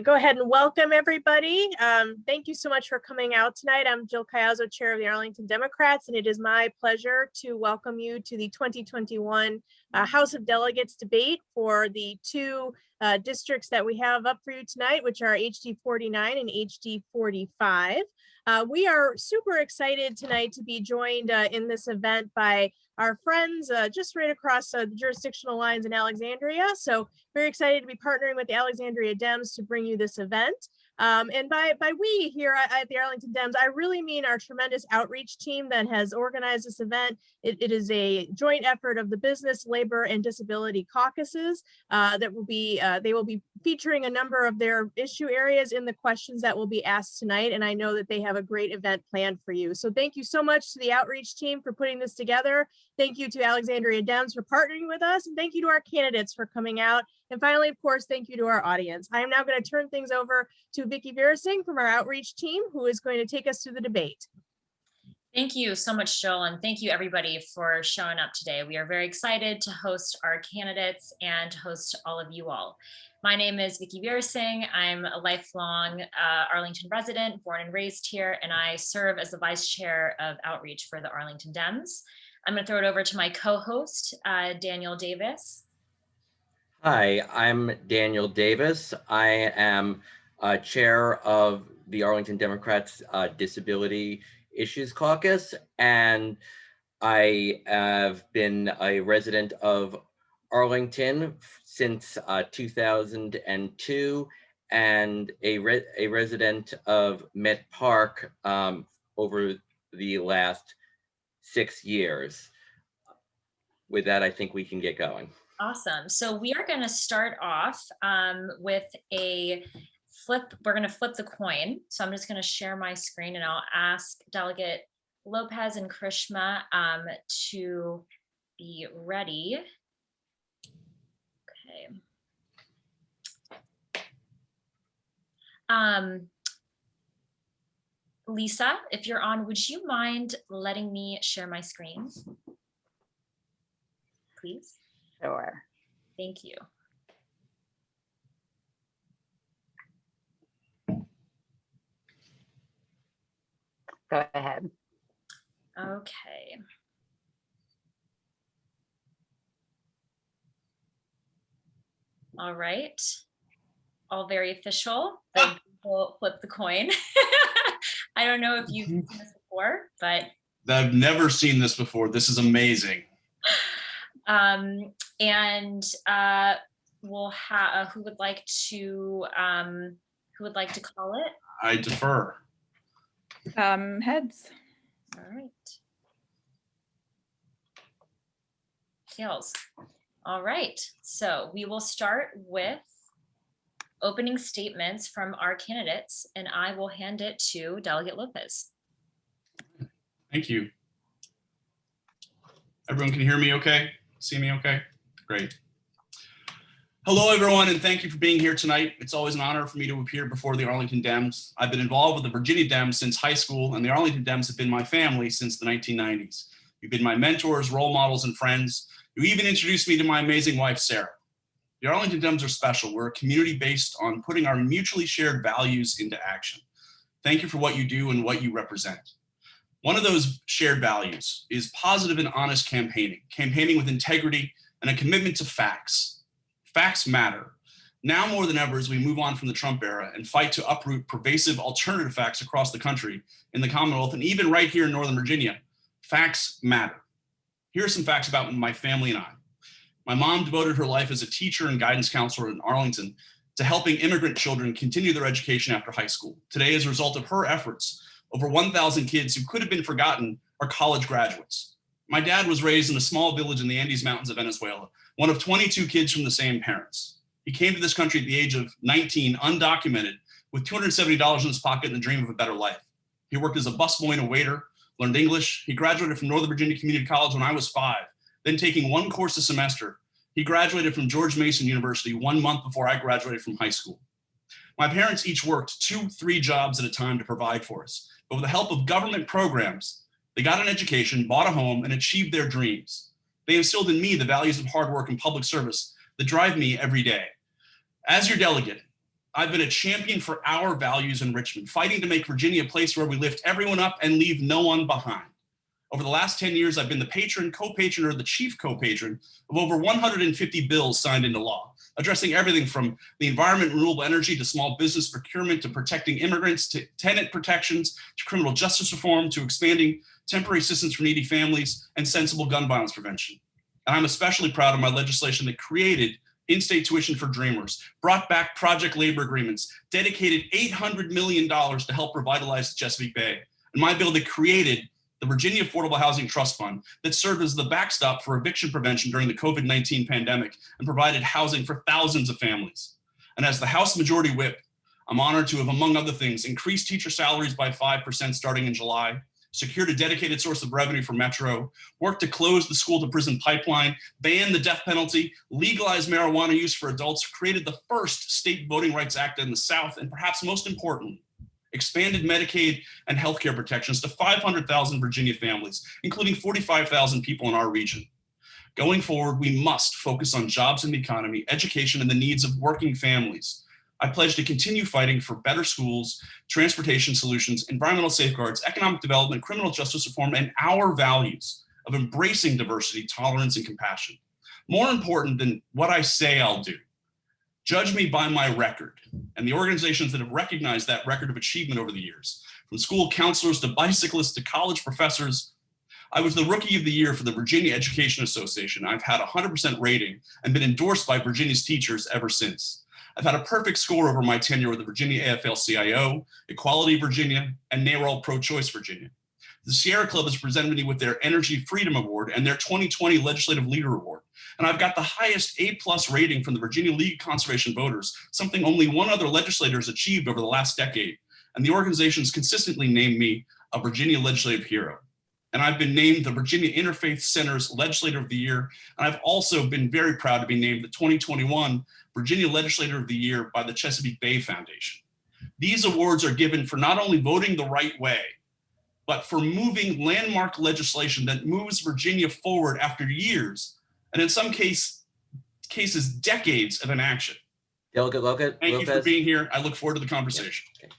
Go ahead and welcome everybody. Thank you so much for coming out tonight. I'm Jill Cayazzo, chair of the Arlington Democrats, and it is my pleasure to welcome you to the 2021 House of Delegates debate for the two districts that we have up for you tonight, which are HD 49 and HD 45. We are super excited tonight to be joined in this event by our friends just right across the jurisdictional lines in Alexandria. So very excited to be partnering with the Alexandria Dems to bring you this event. And by we here at the Arlington Dems, I really mean our tremendous outreach team that has organized this event. It is a joint effort of the Business, Labor, and Disability Caucuses that will be, they will be featuring a number of their issue areas in the questions that will be asked tonight. And I know that they have a great event planned for you. So thank you so much to the outreach team for putting this together. Thank you to Alexandria Dems for partnering with us. And thank you to our candidates for coming out. And finally, of course, thank you to our audience. I am now going to turn things over to Vicki Virasing from our outreach team, who is going to take us through the debate. Thank you so much, Jill, and thank you everybody for showing up today. We are very excited to host our candidates and to host all of you all. My name is Vicki Virasing. I'm a lifelong Arlington resident, born and raised here, and I serve as the vice chair of outreach for the Arlington Dems. I'm going to throw it over to my co-host, Daniel Davis. Hi, I'm Daniel Davis. I am chair of the Arlington Democrats Disability Issues Caucus, and I have been a resident of Arlington since 2002 and a resident of Met Park over the last 6 years. With that, I think we can get going. Awesome. So we are going to start off with a flip. We're going to flip the coin. So I'm just going to share my screen and I'll ask Delegate Lopez and Karishma to be ready. Okay. Lisa, if you're on, would you mind letting me share my screen, please? Sure. Thank you. Go ahead. Okay. All right. All very official. We'll flip the coin. I don't know if you've seen this before, but I've never seen this before. This is amazing. We'll have who would like to call it? I defer. Heads. All right. Tails. All right. So we will start with opening statements from our candidates, and I will hand it to Delegate Lopez. Thank you. Everyone can hear me okay? See me okay? Great. Hello, everyone, and thank you for being here tonight. It's always an honor for me to appear before the Arlington Dems. I've been involved with the Virginia Dems since high school, and the Arlington Dems have been my family since the 1990s. You've been my mentors, role models, and friends. You even introduced me to my amazing wife, Sarah. The Arlington Dems are special. We're a community based on putting our mutually shared values into action. Thank you for what you do and what you represent. One of those shared values is positive and honest campaigning with integrity and a commitment to facts. Facts matter. Now more than ever, as we move on from the Trump era and fight to uproot pervasive alternative facts across the country, in the Commonwealth, and even right here in Northern Virginia, facts matter. Here are some facts about my family and I. My mom devoted her life as a teacher and guidance counselor in Arlington to helping immigrant children continue their education after high school. Today, as a result of her efforts, over 1,000 kids who could have been forgotten are college graduates. My dad was raised in a small village in the Andes Mountains of Venezuela, one of 22 kids from the same parents. He came to this country at the age of 19, undocumented, with $270 in his pocket and a dream of a better life. He worked as a busboy and a waiter, learned English. He graduated from Northern Virginia Community College when I was 5. Then taking one course a semester, he graduated from George Mason University 1 month before I graduated from high school. My parents each worked 2-3 jobs at a time to provide for us, but with the help of government programs, they got an education, bought a home, and achieved their dreams. They instilled in me the values of hard work and public service that drive me every day. As your delegate, I've been a champion for our values in Richmond, fighting to make Virginia a place where we lift everyone up and leave no one behind. Over the last 10 years, I've been the patron, co-patron, or the chief co-patron of over 150 bills signed into law, addressing everything from the environment and renewable energy to small business procurement to protecting immigrants to tenant protections to criminal justice reform to expanding temporary assistance for needy families and sensible gun violence prevention. And I'm especially proud of my legislation that created in-state tuition for dreamers, brought back project labor agreements, dedicated $800 million to help revitalize the Chesapeake Bay, and my bill that created the Virginia Affordable Housing Trust Fund that served as the backstop for eviction prevention during the COVID-19 pandemic and provided housing for thousands of families. And as the House Majority Whip, I'm honored to have, among other things, increased teacher salaries by 5% starting in July, secured a dedicated source of revenue for Metro, worked to close the school to prison pipeline, ban the death penalty, legalize marijuana use for adults, created the first state voting rights act in the South, and perhaps most importantly, expanded Medicaid and healthcare protections to 500,000 Virginia families, including 45,000 people in our region. Going forward, we must focus on jobs and the economy, education, and the needs of working families. I pledge to continue fighting for better schools, transportation solutions, environmental safeguards, economic development, criminal justice reform, and our values of embracing diversity, tolerance, and compassion. More important than what I say I'll do, judge me by my record and the organizations that have recognized that record of achievement over the years, from school counselors to bicyclists to college professors. I was the Rookie of the Year for the Virginia Education Association. I've had a 100% rating and been endorsed by Virginia's teachers ever since. I've had a perfect score over my tenure with the Virginia AFL-CIO, Equality Virginia, and NARAL Pro-Choice Virginia. The Sierra Club has presented me with their Energy Freedom Award and their 2020 Legislative Leader Award. And I've got the highest A+ rating from the Virginia League of Conservation Voters, something only one other legislator has achieved over the last decade. And the organization's consistently named me a Virginia Legislative Hero. And I've been named the Virginia Interfaith Center's Legislator of the Year. And I've also been very proud to be named the 2021 Virginia Legislator of the Year by the Chesapeake Bay Foundation. These awards are given for not only voting the right way, but for moving landmark legislation that moves Virginia forward after years, and in some cases, decades of inaction. Delegate Lopez. Thank you for being here. I look forward to the conversation. Yeah. Okay.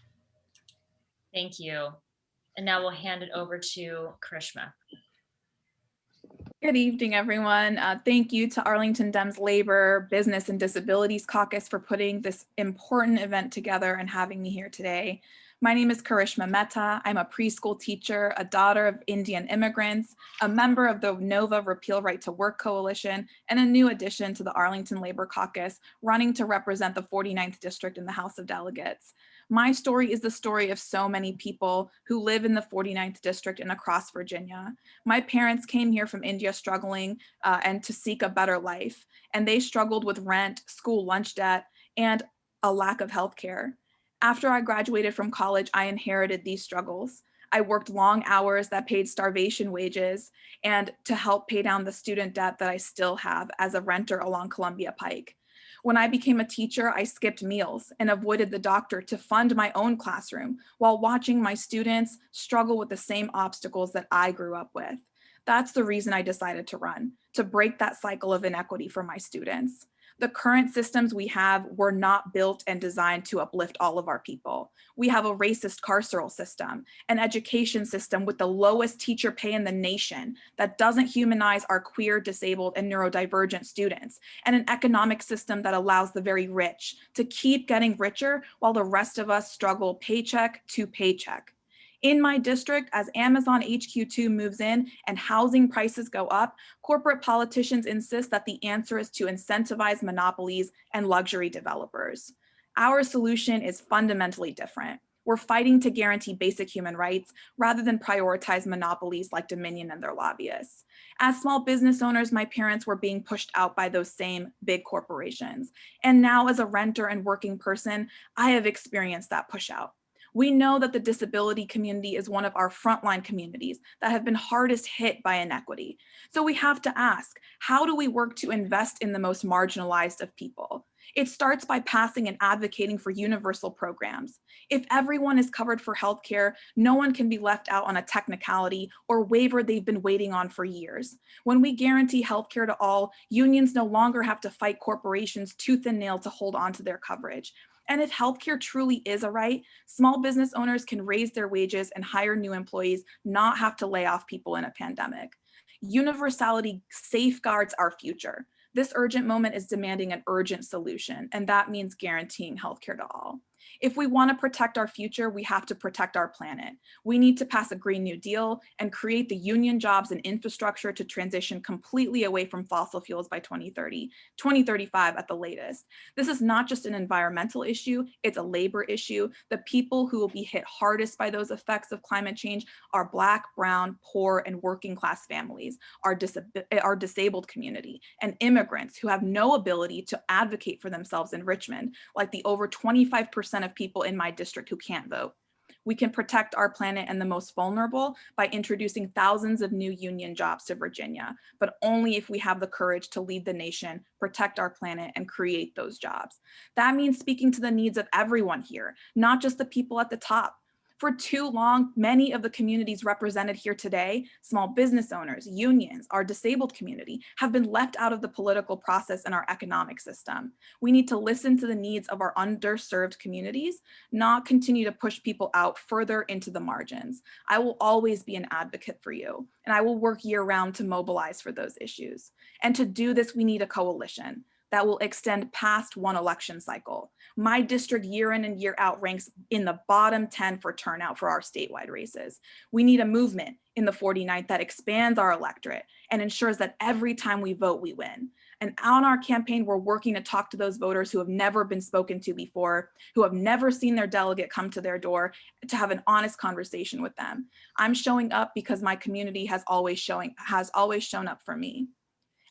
Thank you. And now we'll hand it over to Karishma. Good evening, everyone. Thank you to Arlington Dems Labor, Business and Disabilities Caucus for putting this important event together and having me here today. My name is Karishma Mehta. I'm a preschool teacher, a daughter of Indian immigrants, a member of the NOVA Repeal Right to Work Coalition, and a new addition to the Arlington Labor Caucus, running to represent the 49th District in the House of Delegates. My story is the story of so many people who live in the 49th District and across Virginia. My parents came here from India struggling and to seek a better life, and they struggled with rent, school lunch debt, and a lack of health care. After I graduated from college, I inherited these struggles. I worked long hours that paid starvation wages and to help pay down the student debt that I still have as a renter along Columbia Pike. When I became a teacher, I skipped meals and avoided the doctor to fund my own classroom while watching my students struggle with the same obstacles that I grew up with. That's the reason I decided to run, to break that cycle of inequity for my students. The current systems we have were not built and designed to uplift all of our people. We have a racist carceral system, an education system with the lowest teacher pay in the nation that doesn't humanize our queer, disabled, and neurodivergent students, and an economic system that allows the very rich to keep getting richer while the rest of us struggle paycheck to paycheck. In my district, as Amazon HQ2 moves in and housing prices go up, corporate politicians insist that the answer is to incentivize monopolies and luxury developers. Our solution is fundamentally different. We're fighting to guarantee basic human rights rather than prioritize monopolies like Dominion and their lobbyists. As small business owners, my parents were being pushed out by those same big corporations. And now as a renter and working person, I have experienced that push out. We know that the disability community is one of our frontline communities that have been hardest hit by inequity. So we have to ask, how do we work to invest in the most marginalized of people? It starts by passing and advocating for universal programs. If everyone is covered for healthcare, no one can be left out on a technicality or waiver they've been waiting on for years. When we guarantee healthcare to all, unions no longer have to fight corporations tooth and nail to hold on to their coverage. And if healthcare truly is a right, small business owners can raise their wages and hire new employees, not have to lay off people in a pandemic. Universality safeguards our future. This urgent moment is demanding an urgent solution, and that means guaranteeing healthcare to all. If we want to protect our future, we have to protect our planet. We need to pass a Green New Deal and create the union jobs and infrastructure to transition completely away from fossil fuels by 2030, 2035 at the latest. This is not just an environmental issue, it's a labor issue. The people who will be hit hardest by those effects of climate change are Black, brown, poor, and working class families, our disabled community, and immigrants who have no ability to advocate for themselves in Richmond, like the over 25% of people in my district who can't vote. We can protect our planet and the most vulnerable by introducing thousands of new union jobs to Virginia, but only if we have the courage to lead the nation, protect our planet, and create those jobs. That means speaking to the needs of everyone here, not just the people at the top. For too long, many of the communities represented here today, small business owners, unions, our disabled community, have been left out of the political process and our economic system. We need to listen to the needs of our underserved communities, not continue to push people out further into the margins. I will always be an advocate for you, and I will work year-round to mobilize for those issues. And to do this, we need a coalition that will extend past one election cycle. My district year in and year out ranks in the bottom 10 for turnout for our statewide races. We need a movement in the 49th that expands our electorate and ensures that every time we vote, we win. And on our campaign, we're working to talk to those voters who have never been spoken to before, who have never seen their delegate come to their door, to have an honest conversation with them. I'm showing up because my community has always shown up for me.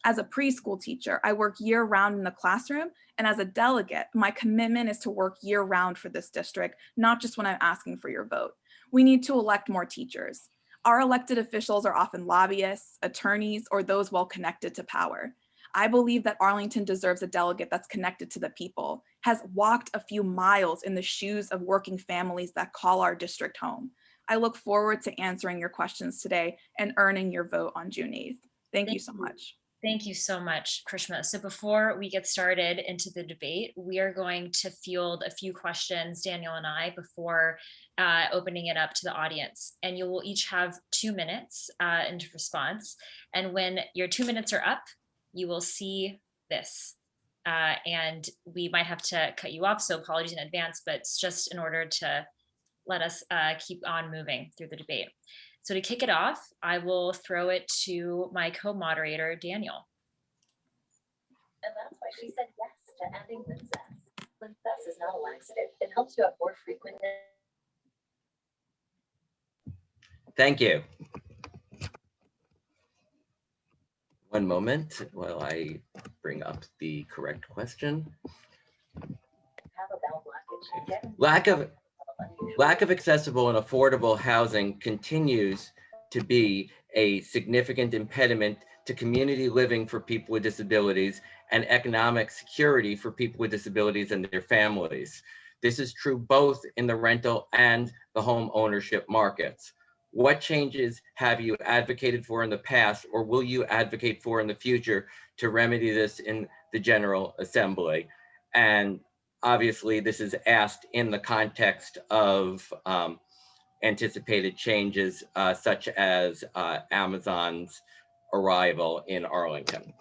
As a preschool teacher, I work year-round in the classroom, and as a delegate, my commitment is to work year-round for this district, not just when I'm asking for your vote. We need to elect more teachers. Our elected officials are often lobbyists, attorneys, or those well connected to power. I believe that Arlington deserves a delegate that's connected to the people, has walked a few miles in the shoes of working families that call our district home. I look forward to answering your questions today and earning your vote on June 8th. Thank you so much. Thank you so much, Karishma. So before we get started into the debate, we are going to field a few questions, Daniel and I, before opening it up to the audience. And you will each have 2 minutes into response. And when your 2 minutes are up, you will see this. And we might have to cut you off, so apologies in advance, but it's just in order to let us keep on moving through the debate. So to kick it off, I will throw it to my co-moderator, Daniel. And that's why she said yes to ending Linzess. Linzess is not a laxative. It helps you have more frequent. Thank you. One moment while I bring up the correct question. Have a bowel blockage. Lack of accessible and affordable housing continues to be a significant impediment to community living for people with disabilities and economic security for people with disabilities and their families. This is true both in the rental and the home ownership markets. What changes have you advocated for in the past, or will you advocate for in the future to remedy this in the General Assembly? And obviously, this is asked in the context of anticipated changes such as Amazon's arrival in Arlington.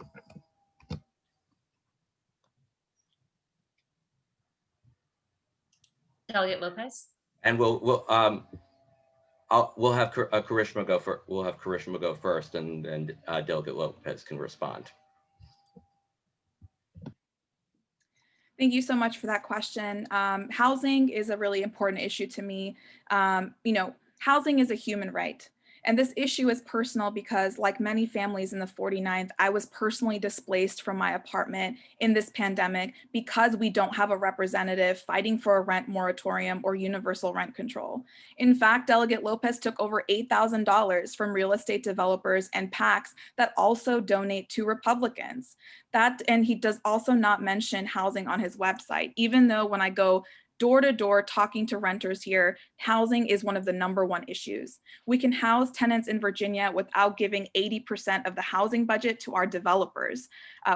Delegate Lopez. And we'll have Karishma go for. We'll have Karishma go first, and then Delegate Lopez can respond. Thank you so much for that question. Housing is a really important issue to me. Housing is a human right. And this issue is personal because, like many families in the 49th, I was personally displaced from my apartment in this pandemic because we don't have a representative fighting for a rent moratorium or universal rent control. In fact, Delegate Lopez took over $8,000 from real estate developers and PACs that also donate to Republicans. And he does also not mention housing on his website, even though when I go door to door talking to renters here, housing is one of the #1 issues. We can house tenants in Virginia without giving 80% of the housing budget to our developers.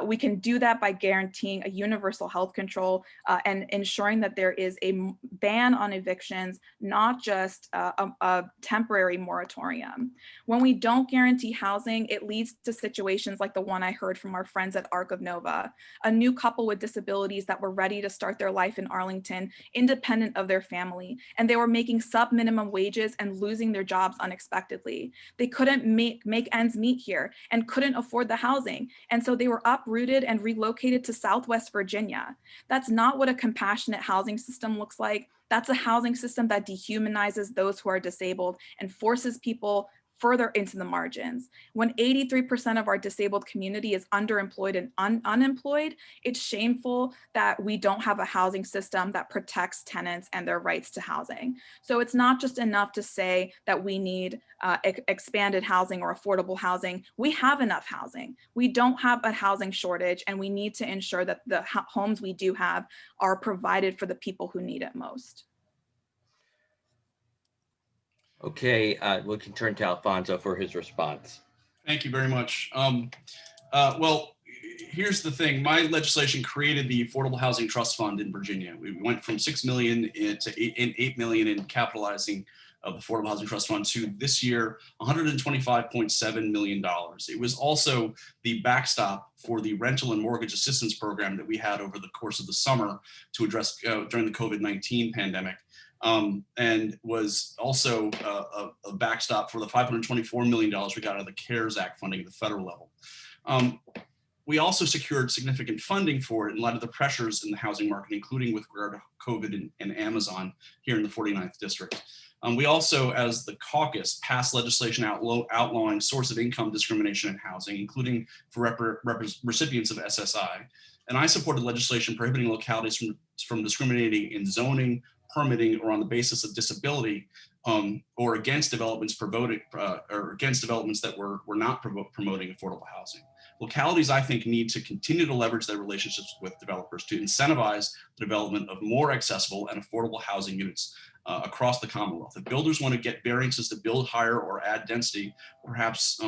We can do that by guaranteeing a universal health control and ensuring that there is a ban on evictions, not just a temporary moratorium. When we don't guarantee housing, it leads to situations like the one I heard from our friends at Arc of Nova, a new couple with disabilities that were ready to start their life in Arlington, independent of their family, and they were making sub-minimum wages and losing their jobs unexpectedly. They couldn't make ends meet here and couldn't afford the housing, and so they were uprooted and relocated to Southwest Virginia. That's not what a compassionate housing system looks like. That's a housing system that dehumanizes those who are disabled and forces people further into the margins. When 83% of our disabled community is underemployed and unemployed, it's shameful that we don't have a housing system that protects tenants and their rights to housing. So it's not just enough to say that we need expanded housing or affordable housing. We have enough housing. We don't have a housing shortage, and we need to ensure that the homes we do have are provided for the people who need it most. Okay, we can turn to Alfonso for his response. Thank you very much. Well, here's the thing. My legislation created the Affordable Housing Trust Fund in Virginia. We went from 6 million to 8 million in capitalizing of the Affordable Housing Trust Fund to this year, $125.7 million. It was also the backstop for the rental and mortgage assistance program that we had over the course of the summer to address during the COVID-19 pandemic. And was also a backstop for the $524 million we got out of the CARES Act funding at the federal level. We also secured significant funding for it in light of the pressures in the housing market, including with regard to COVID and Amazon here in the 49th district. We also, as the caucus, passed legislation outlawing source of income discrimination in housing, including for recipients of SSI. And I supported legislation prohibiting localities from discriminating in zoning, permitting, or on the basis of disability, or against developments that were not promoting affordable housing. Localities, I think, need to continue to leverage their relationships with developers to incentivize the development of more accessible and affordable housing units across the Commonwealth. If builders want to get variances to build higher or add density, perhaps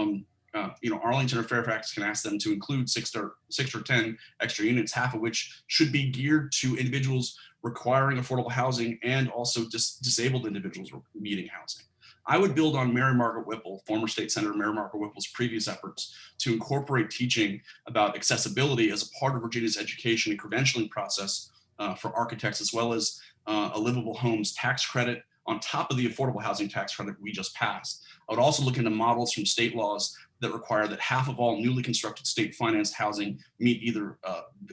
Arlington or Fairfax can ask them to include 6 or 10 extra units, half of which should be geared to individuals requiring affordable housing and also disabled individuals needing housing. I would build on Mary Margaret Whipple, former state senator Mary Margaret Whipple's previous efforts to incorporate teaching about accessibility as a part of Virginia's education and credentialing process for architects, as well as a livable homes tax credit on top of the affordable housing tax credit we just passed. I would also look into models from state laws that require that half of all newly constructed state financed housing meet either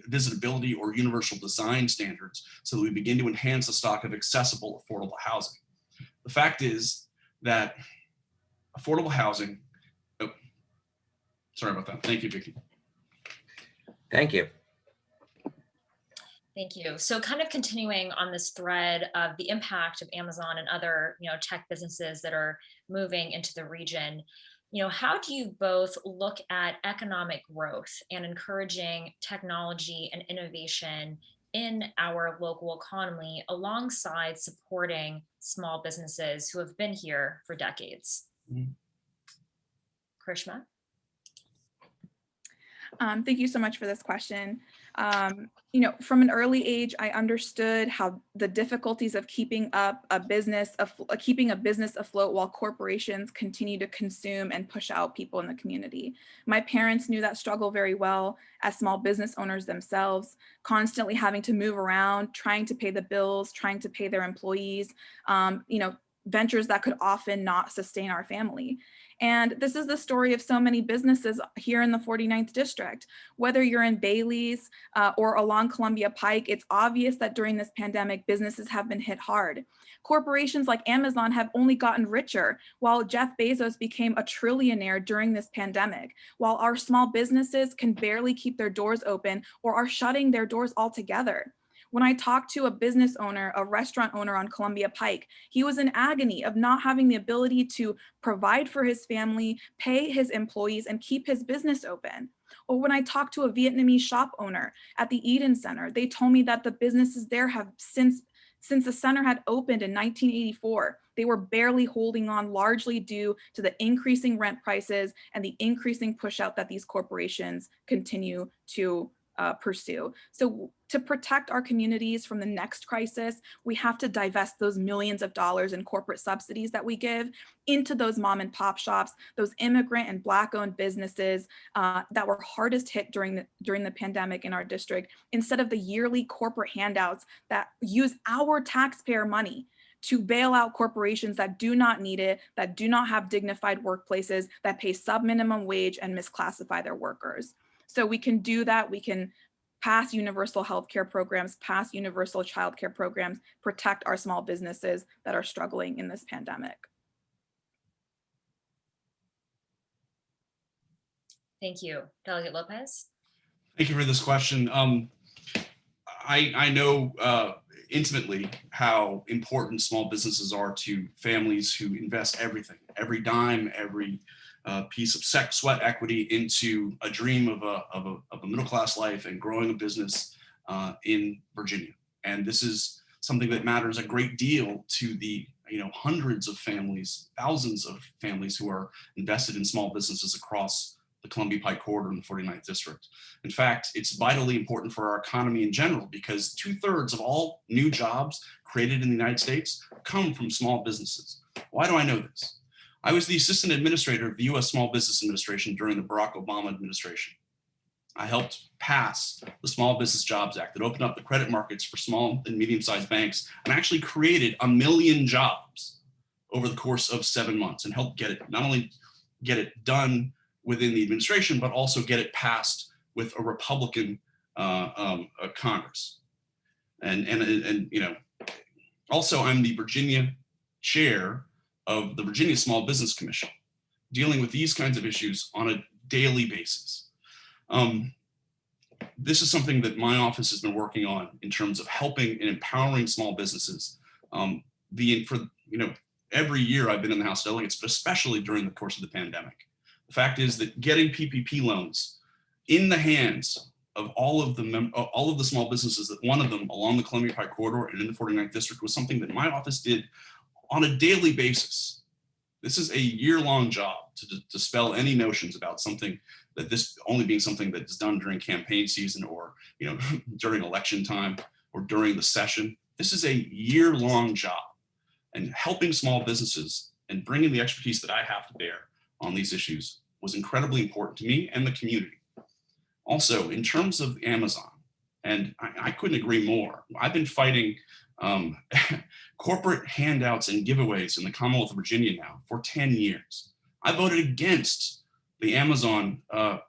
visitability or universal design standards, so that we begin to enhance the stock of accessible, affordable housing. The fact is that affordable housing, sorry about that. Thank you, Vicki. Thank you. Thank you. So kind of continuing on this thread of the impact of Amazon and other, tech businesses that are moving into the region, how do you both look at economic growth and encouraging technology and innovation in our local economy alongside supporting small businesses who have been here for decades? Mm-hmm. Karishma? Thank you so much for this question. From an early age, I understood how the difficulties of keeping a business afloat while corporations continue to consume and push out people in the community. My parents knew that struggle very well as small business owners themselves, constantly having to move around, trying to pay the bills, trying to pay their employees, ventures that could often not sustain our family. And this is the story of so many businesses here in the 49th district. Whether you're in Bailey's or along Columbia Pike, it's obvious that during this pandemic, businesses have been hit hard. Corporations like Amazon have only gotten richer, while Jeff Bezos became a trillionaire during this pandemic, while our small businesses can barely keep their doors open or are shutting their doors altogether. When I talked to a business owner, a restaurant owner on Columbia Pike, he was in agony of not having the ability to provide for his family, pay his employees, and keep his business open. Or when I talked to a Vietnamese shop owner at the Eden Center, they told me that the businesses there have since Since the center had opened in 1984, they were barely holding on, largely due to the increasing rent prices and the increasing push out that these corporations continue to pursue. So to protect our communities from the next crisis, we have to divest those millions of dollars in corporate subsidies that we give into those mom and pop shops, those immigrant and Black owned businesses that were hardest hit during the pandemic in our district, instead of the yearly corporate handouts that use our taxpayer money to bail out corporations that do not need it, that do not have dignified workplaces, that pay sub-minimum wage and misclassify their workers. So we can do that. We can pass universal healthcare programs, pass universal childcare programs, protect our small businesses that are struggling in this pandemic. Thank you. Delegate Lopez. Thank you for this question. I know intimately how important small businesses are to families who invest everything, every dime, every piece of sweat equity into a dream of a middle-class life and growing a business in Virginia. And this is something that matters a great deal to the hundreds of families, thousands of families who are invested in small businesses across the Columbia Pike Corridor in the 49th District. In fact, it's vitally important for our economy in general because 2/3 of all new jobs created in the United States come from small businesses. Why do I know this? I was the assistant administrator of the U.S. Small Business Administration during the Barack Obama administration. I helped pass the Small Business Jobs Act that opened up the credit markets for small and medium-sized banks and actually created 1 million jobs over the course of 7 months and helped get it, not only get it done within the administration, but also get it passed with a Republican Congress. And also I'm the Virginia chair of the Virginia Small Business Commission, dealing with these kinds of issues on a daily basis. This is something that my office has been working on in terms of helping and empowering small businesses. Every year I've been in the House of Delegates, but especially during the course of the pandemic. The fact is that getting PPP loans in the hands of all of the small businesses that wanted them along the Columbia Pike Corridor and in the 49th District was something that my office did on a daily basis. This is a year-long job to dispel any notions about something that this only being something that is done during campaign season or during election time or during the session. This is a year-long job, and helping small businesses and bringing the expertise that I have to bear on these issues was incredibly important to me and the community. Also, in terms of Amazon, and I couldn't agree more. I've been fighting corporate handouts and giveaways in the Commonwealth of Virginia now for 10 years. I voted against the Amazon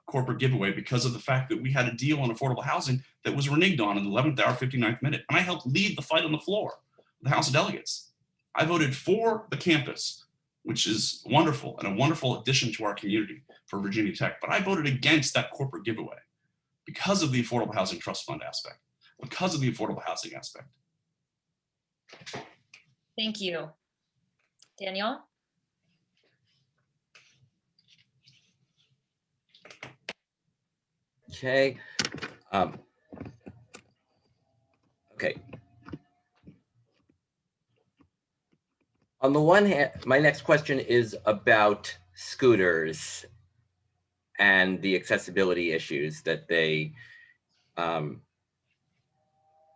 corporate giveaway because of the fact that we had a deal on affordable housing that was reneged on in the 11th hour, 59th minute. And I helped lead the fight on the floor of the House of Delegates. I voted for the campus, which is wonderful and a wonderful addition to our community for Virginia Tech. But I voted against that corporate giveaway because of the Affordable Housing Trust Fund aspect, because of the affordable housing aspect. Thank you. Daniel? Okay. Okay. On the one hand, my next question is about scooters and the accessibility issues that they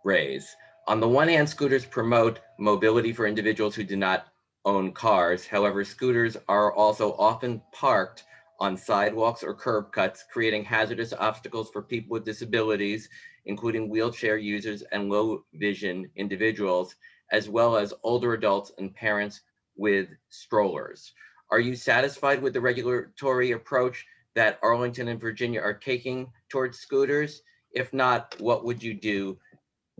raise. On the one hand, scooters promote mobility for individuals who do not own cars. However, scooters are also often parked on sidewalks or curb cuts, creating hazardous obstacles for people with disabilities, including wheelchair users and low vision individuals, as well as older adults and parents with strollers. Are you satisfied with the regulatory approach that Arlington and Virginia are taking towards scooters? If not, what would you do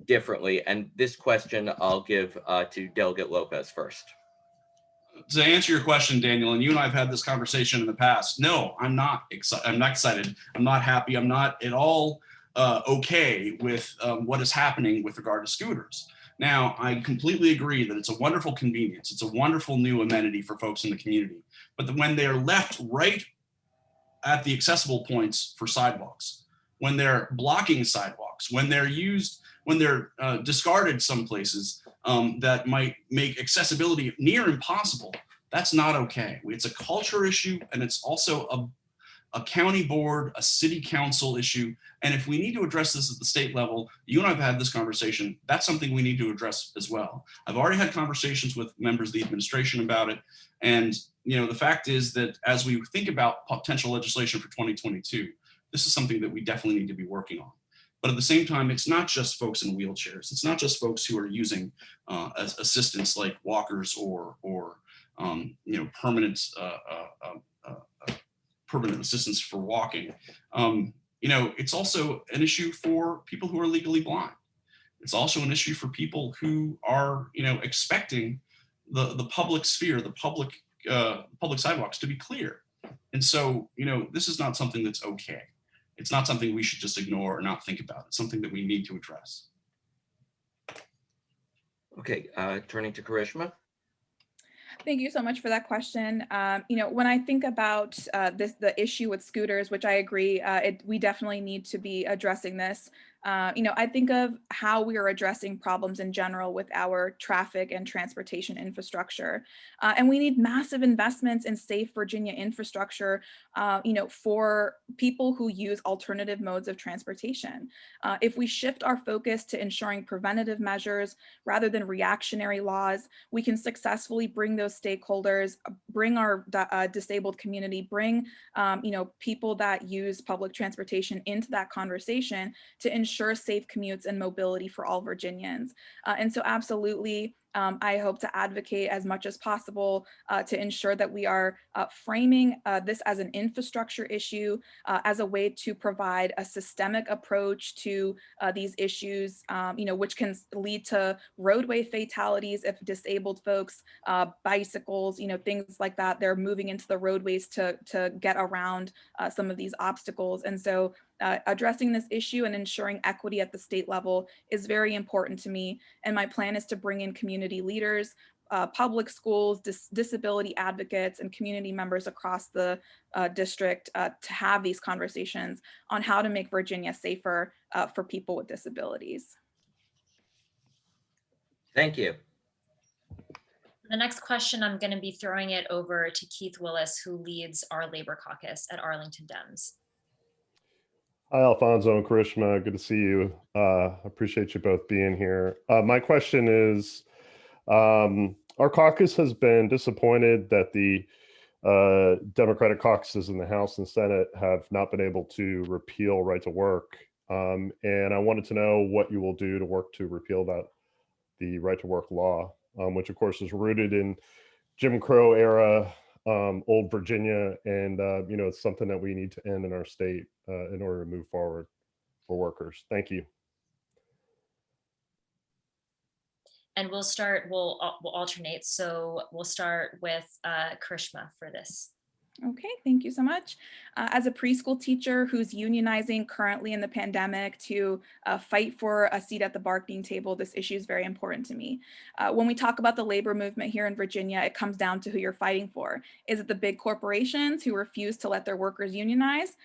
differently? And this question I'll give to Delegate Lopez first. To answer your question, Daniel, and you and I have had this conversation in the past. No, I'm not excited. I'm not excited. I'm not happy. I'm not at all okay with what is happening with regard to scooters. Now, I completely agree that it's a wonderful convenience. It's a wonderful new amenity for folks in the community. But when they are left right at the accessible points for sidewalks, when they're blocking sidewalks, when they're used, when they're discarded some places that might make accessibility near impossible. That's not okay. It's a culture issue, and it's also a county board, a city council issue. And if we need to address this at the state level, you and I have had this conversation, that's something we need to address as well. I've already had conversations with members of the administration about it. And the fact is that as we think about potential legislation for 2022, this is something that we definitely need to be working on. But at the same time, it's not just folks in wheelchairs. It's not just folks who are using assistance like walkers or permanent permanent assistance for walking. It's also an issue for people who are legally blind. It's also an issue for people who are, expecting the public sphere, the public sidewalks to be clear. And so, this is not something that's okay. It's not something we should just ignore or not think about. It's something that we need to address. Okay, turning to Karishma. Thank you so much for that question. When I think about the issue with scooters, which I agree, we definitely need to be addressing this. I think of how we are addressing problems in general with our traffic and transportation infrastructure. And we need massive investments in safe Virginia infrastructure, for people who use alternative modes of transportation. If we shift our focus to ensuring preventative measures rather than reactionary laws, we can successfully bring those stakeholders, bring our disabled community, bring people that use public transportation into that conversation to ensure safe commutes and mobility for all Virginians. And so absolutely, I hope to advocate as much as possible to ensure that we are framing this as an infrastructure issue, as a way to provide a systemic approach to these issues, which can lead to roadway fatalities if disabled folks, bicycles, things like that, they're moving into the roadways to get around some of these obstacles. And so addressing this issue and ensuring equity at the state level is very important to me. And my plan is to bring in community leaders, public schools, disability advocates, and community members across the district to have these conversations on how to make Virginia safer for people with disabilities. Thank you. The next question, I'm going to be throwing it over to Keith Willis, who leads our Labor Caucus at Arlington Dems. Hi, Alfonso and Karishma. Good to see you. Appreciate you both being here. My question is, our caucus has been disappointed that the Democratic caucuses in the House and Senate have not been able to repeal right to work. And I wanted to know what you will do to work to repeal the right to work law, which of course is rooted in Jim Crow era old Virginia, and it's something that we need to end in our state in order to move forward for workers. Thank you. And we'll alternate. So we'll start with Karishma for this. Okay, thank you so much. As a preschool teacher who's unionizing currently in the pandemic to fight for a seat at the bargaining table, this issue is very important to me. When we talk about the labor movement here in Virginia, it comes down to who you're fighting for. Is it the big corporations who refuse to let their workers unionize,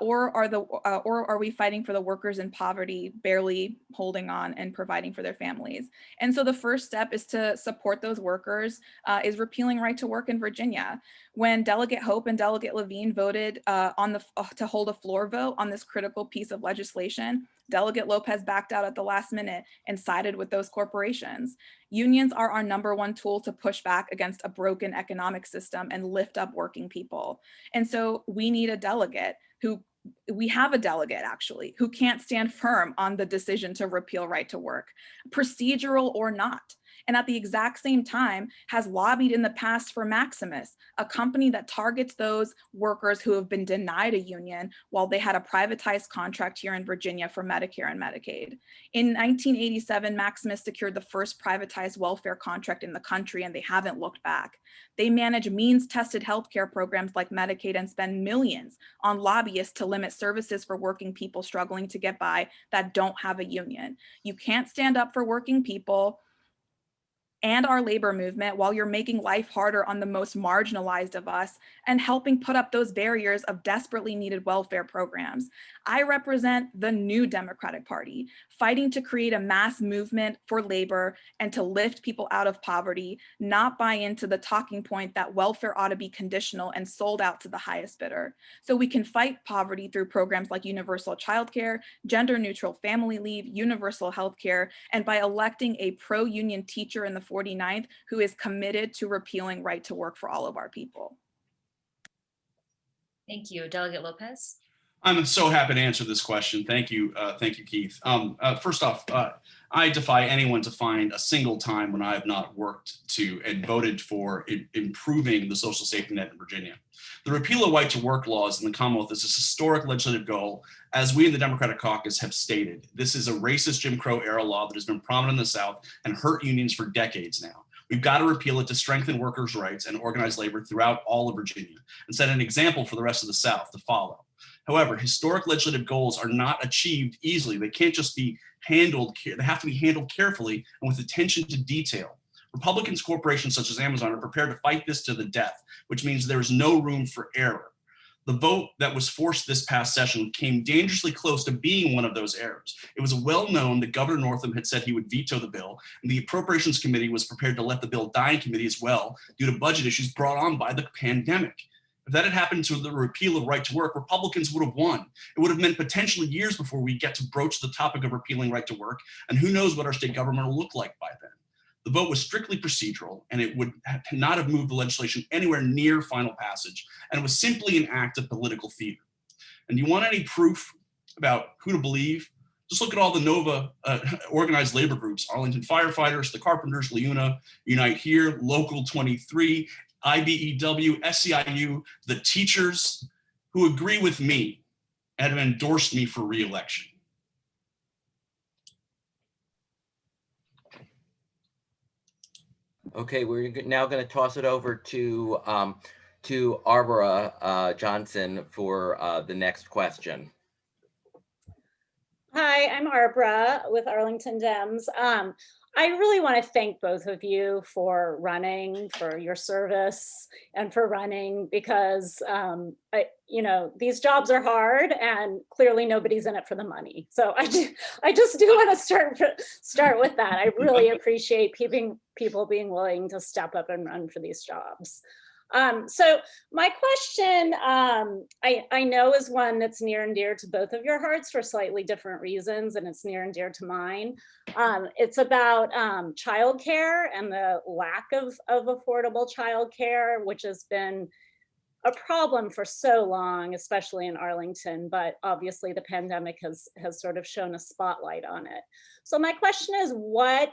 or are we fighting for the workers in poverty, barely holding on and providing for their families? And so the first step is to support those workers, is repealing right to work in Virginia. When Delegate Hope and Delegate Levine voted to hold a floor vote on this critical piece of legislation, Delegate Lopez backed out at the last minute and sided with those corporations. Unions are our #1 tool to push back against a broken economic system and lift up working people. And so we need a delegate we have a delegate actually who can't stand firm on the decision to repeal right to work, procedural or not. And at the exact same time has lobbied in the past for Maximus, a company that targets those workers who have been denied a union while they had a privatized contract here in Virginia for Medicare and Medicaid. In 1987, Maximus secured the first privatized welfare contract in the country, and they haven't looked back. They manage means-tested healthcare programs like Medicaid and spend millions on lobbyists to limit services for working people struggling to get by that don't have a union. You can't stand up for working people and our labor movement while you're making life harder on the most marginalized of us and helping put up those barriers of desperately needed welfare programs. I represent the new Democratic Party, fighting to create a mass movement for labor and to lift people out of poverty, not buy into the talking point that welfare ought to be conditional and sold out to the highest bidder. So we can fight poverty through programs like universal childcare, gender neutral family leave, universal healthcare, and by electing a pro-union teacher in the 49th who is committed to repealing right to work for all of our people. Thank you. Delegate Lopez. I'm so happy to answer this question. Thank you, Keith. First off, I defy anyone to find a single time when I have not worked to and voted for improving the social safety net in Virginia. The repeal of right to work laws in the Commonwealth is a historic legislative goal, as we in the Democratic Caucus have stated. This is a racist Jim Crow era law that has been prominent in the South and hurt unions for decades now. We've got to repeal it to strengthen workers' rights and organize labor throughout all of Virginia and set an example for the rest of the South to follow. However, historic legislative goals are not achieved easily. They can't just be handled, they have to be handled carefully and with attention to detail. Republicans, corporations such as Amazon are prepared to fight this to the death, which means there is no room for error. The vote that was forced this past session came dangerously close to being one of those errors. It was well known that Governor Northam had said he would veto the bill, and the Appropriations Committee was prepared to let the bill die in committee as well due to budget issues brought on by the pandemic. If that had happened to the repeal of right to work, Republicans would have won. It would have meant potentially years before we get to broach the topic of repealing right to work, and who knows what our state government will look like by then. The vote was strictly procedural, and it would not have moved the legislation anywhere near final passage, and it was simply an act of political theater. And you want any proof about who to believe? Just look at all the NOVA organized labor groups: Arlington Firefighters, the Carpenters, LIUNA, Unite Here, Local 23, IBEW, SEIU, the teachers who agree with me and have endorsed me for re-election. Okay, we're now going to toss it over to Arbora Johnson for the next question. Hi, I'm Arbora with Arlington Dems. I really want to thank both of you for running, for your service, and for running, because these jobs are hard, and clearly nobody's in it for the money. So I just do want to start with that. I really appreciate people being willing to step up and run for these jobs. So my question, I know is one that's near and dear to both of your hearts for slightly different reasons, and it's near and dear to mine. It's about childcare and the lack of affordable childcare, which has been a problem for so long, especially in Arlington, but obviously the pandemic has sort of shown a spotlight on it. So my question is, what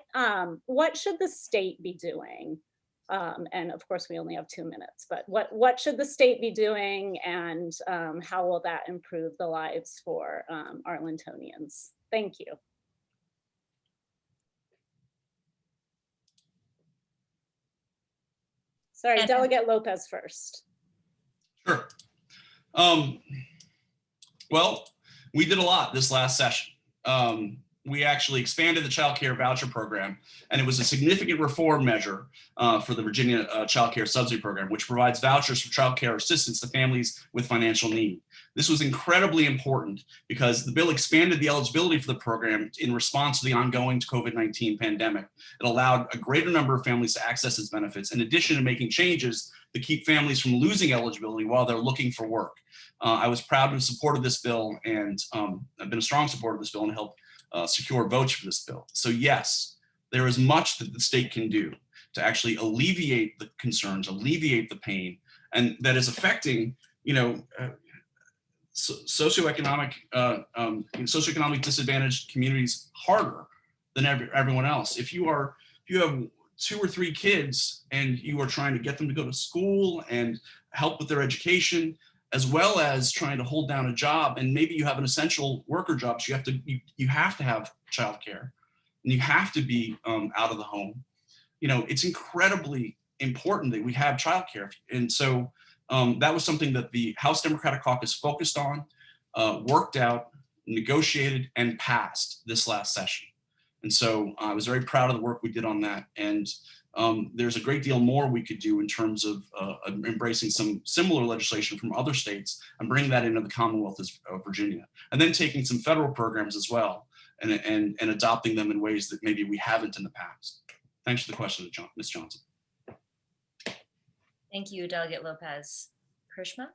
should the state be doing? And of course, we only have 2 minutes, but what should the state be doing, and how will that improve the lives for Arlingtonians? Thank you. Sorry, Delegate Lopez first. Sure. Well, we did a lot this last session. We actually expanded the child care voucher program, and it was a significant reform measure for the Virginia Child Care Subsidy Program, which provides vouchers for child care assistance to families with financial need. This was incredibly important because the bill expanded the eligibility for the program in response to the ongoing COVID-19 pandemic. It allowed a greater number of families to access its benefits, in addition to making changes to keep families from losing eligibility while they're looking for work. I was proud to have supported this bill, and I've been a strong supporter of this bill and helped secure votes for this bill. So yes, there is much that the state can do to actually alleviate the concerns, alleviate the pain, and that is affecting, socioeconomic disadvantaged communities harder than everyone else. If you have 2 or 3 kids and you are trying to get them to go to school and help with their education, as well as trying to hold down a job, and maybe you have an essential worker job, so you have to have childcare, and you have to be out of the home. It's incredibly important that we have childcare, and so that was something that the House Democratic Caucus focused on, worked out, negotiated, and passed this last session. And so I was very proud of the work we did on that. And there's a great deal more we could do in terms of embracing some similar legislation from other states and bringing that into the Commonwealth of Virginia, and then taking some federal programs as well and adopting them in ways that maybe we haven't in the past. Thanks for the question, Ms. Johnson. Thank you, Delegate Lopez. Karishma?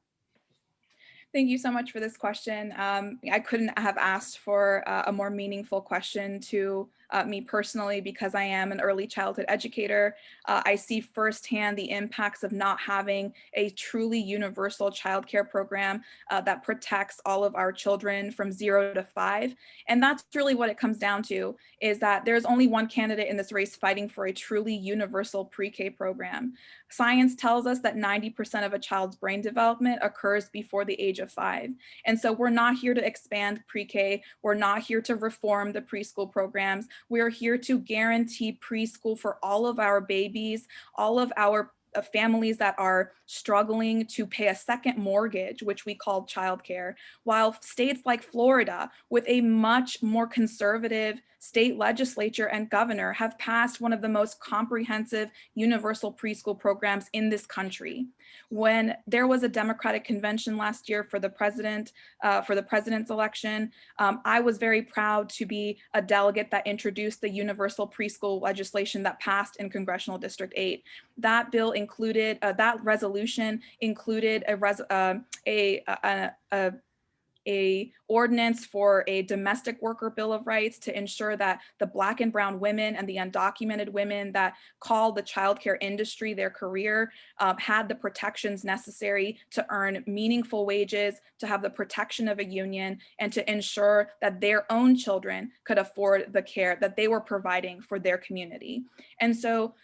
Thank you so much for this question. I couldn't have asked for a more meaningful question to me personally, because I am an early childhood educator. I see firsthand the impacts of not having a truly universal childcare program that protects all of our children from 0 to 5. And that's really what it comes down to, is that there's only one candidate in this race fighting for a truly universal pre-K program. Science tells us that 90% of a child's brain development occurs before the age of 5. And so we're not here to expand pre-K. We're not here to reform the preschool programs. We're here to guarantee preschool for all of our babies, all of our families that are struggling to pay a second mortgage, which we call childcare, while states like Florida, with a much more conservative state legislature and governor, have passed one of the most comprehensive universal preschool programs in this country. When there was a Democratic convention last year for the president's election, I was very proud to be a delegate that introduced the universal preschool legislation that passed in Congressional District 8. That bill included, that resolution included a ordinance for a domestic worker bill of rights to ensure that the Black and brown women and the undocumented women that call the childcare industry their career had the protections necessary to earn meaningful wages, to have the protection of a union, and to ensure that their own children could afford the care that they were providing for their community. And so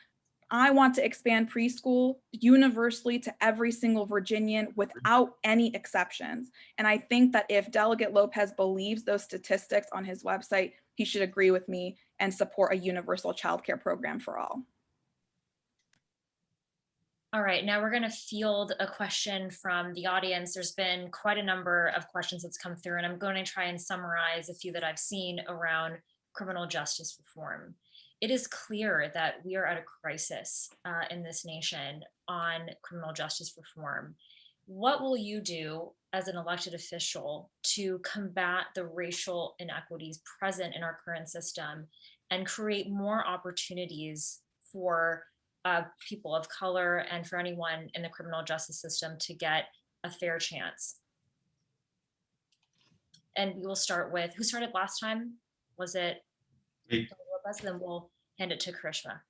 I want to expand preschool universally to every single Virginian without any exceptions. And I think that if Delegate Lopez believes those statistics on his website, he should agree with me and support a universal childcare program for all. All right, now we're going to field a question from the audience. There's been quite a number of questions that's come through, and I'm going to try and summarize a few that I've seen around criminal justice reform. It is clear that we are at a crisis in this nation on criminal justice reform. What will you do as an elected official to combat the racial inequities present in our current system and create more opportunities for people of color and for anyone in the criminal justice system to get a fair chance? And we will start with, who started last time? Was it me? Then we'll hand it to Karishma.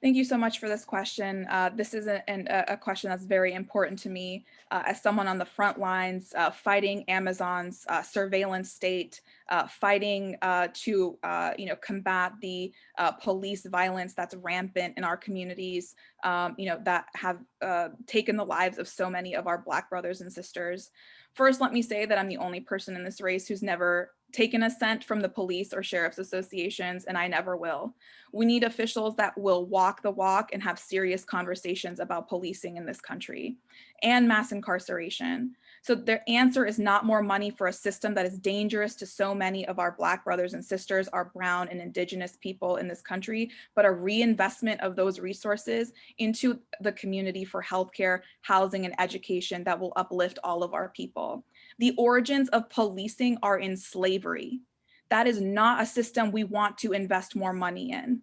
Thank you so much for this question. This is a question that's very important to me as someone on the front lines fighting Amazon's surveillance state, fighting to combat the police violence that's rampant in our communities, that have taken the lives of so many of our Black brothers and sisters. First, let me say that I'm the only person in this race who's never taken a cent from the police or sheriff's associations, and I never will. We need officials that will walk the walk and have serious conversations about policing in this country and mass incarceration. So their answer is not more money for a system that is dangerous to so many of our Black brothers and sisters, our brown and indigenous people in this country, but a reinvestment of those resources into the community for healthcare, housing, and education that will uplift all of our people. The origins of policing are in slavery. That is not a system we want to invest more money in.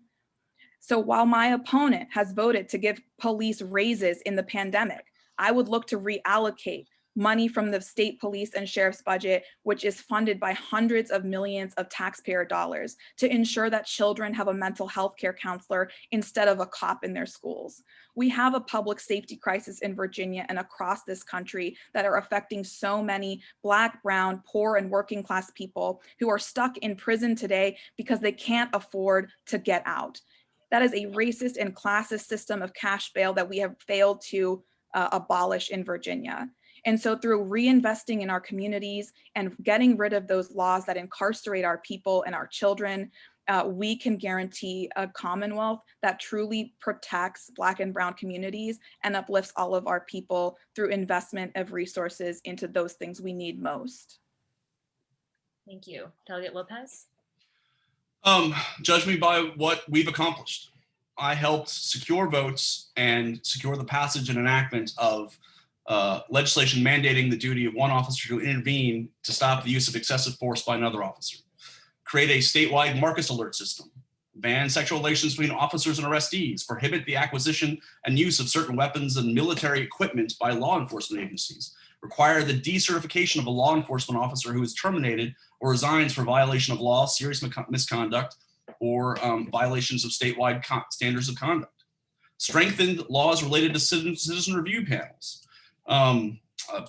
So while my opponent has voted to give police raises in the pandemic, I would look to reallocate money from the state police and sheriff's budget, which is funded by hundreds of millions of taxpayer dollars, to ensure that children have a mental health care counselor instead of a cop in their schools. We have a public safety crisis in Virginia and across this country that are affecting so many Black, brown, poor, and working class people who are stuck in prison today because they can't afford to get out. That is a racist and classist system of cash bail that we have failed to abolish in Virginia. And so through reinvesting in our communities and getting rid of those laws that incarcerate our people and our children, we can guarantee a Commonwealth that truly protects Black and brown communities and uplifts all of our people through investment of resources into those things we need most. Thank you. Delegate Lopez. Judge me by what we've accomplished. I helped secure votes and secure the passage and enactment of legislation mandating the duty of one officer to intervene to stop the use of excessive force by another officer, create a statewide Marcus alert system, ban sexual relations between officers and arrestees, prohibit the acquisition and use of certain weapons and military equipment by law enforcement agencies, require the decertification of a law enforcement officer who is terminated or resigns for violation of law, serious misconduct, or violations of statewide standards of conduct, strengthened laws related to citizen review panels,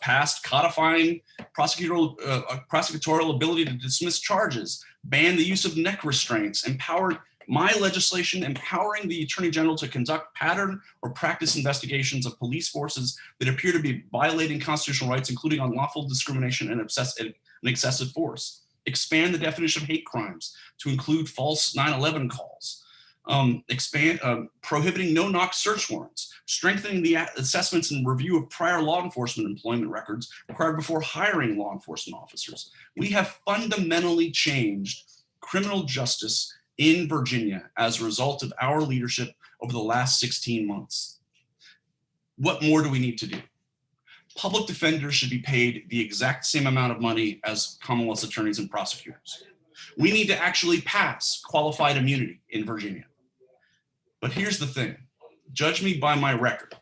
passed codifying prosecutorial ability to dismiss charges, banned the use of neck restraints, empowered my legislation empowering the Attorney General to conduct pattern or practice investigations of police forces that appear to be violating constitutional rights, including unlawful discrimination and excessive force, expand the definition of hate crimes to include false 9/11 calls, prohibiting no-knock search warrants, strengthening the assessments and review of prior law enforcement employment records required before hiring law enforcement officers. We have fundamentally changed criminal justice in Virginia as a result of our leadership over the last 16 months. What more do we need to do? Public defenders should be paid the exact same amount of money as Commonwealth's attorneys and prosecutors. We need to actually pass qualified immunity in Virginia. But here's the thing, judge me by my record.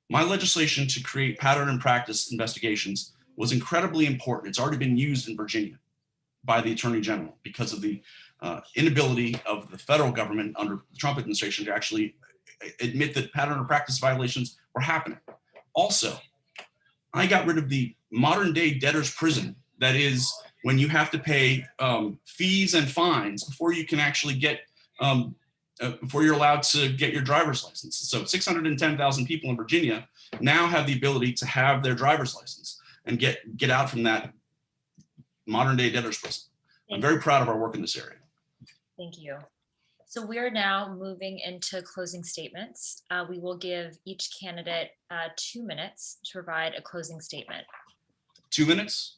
My legislation to create pattern and practice investigations was incredibly important. It's already been used in Virginia by the Attorney General because of the inability of the federal government under the Trump administration to actually admit that pattern or practice violations were happening. Also, I got rid of the modern day debtor's prison. That is when you have to pay fees and fines before you can actually get, before you're allowed to get your driver's license. So 610,000 people in Virginia now have the ability to have their driver's license and get out from that modern day debtor's prison. I'm very proud of our work in this area. Thank you. So we're now moving into closing statements. We will give each candidate 2 minutes to provide a closing statement. 2 minutes?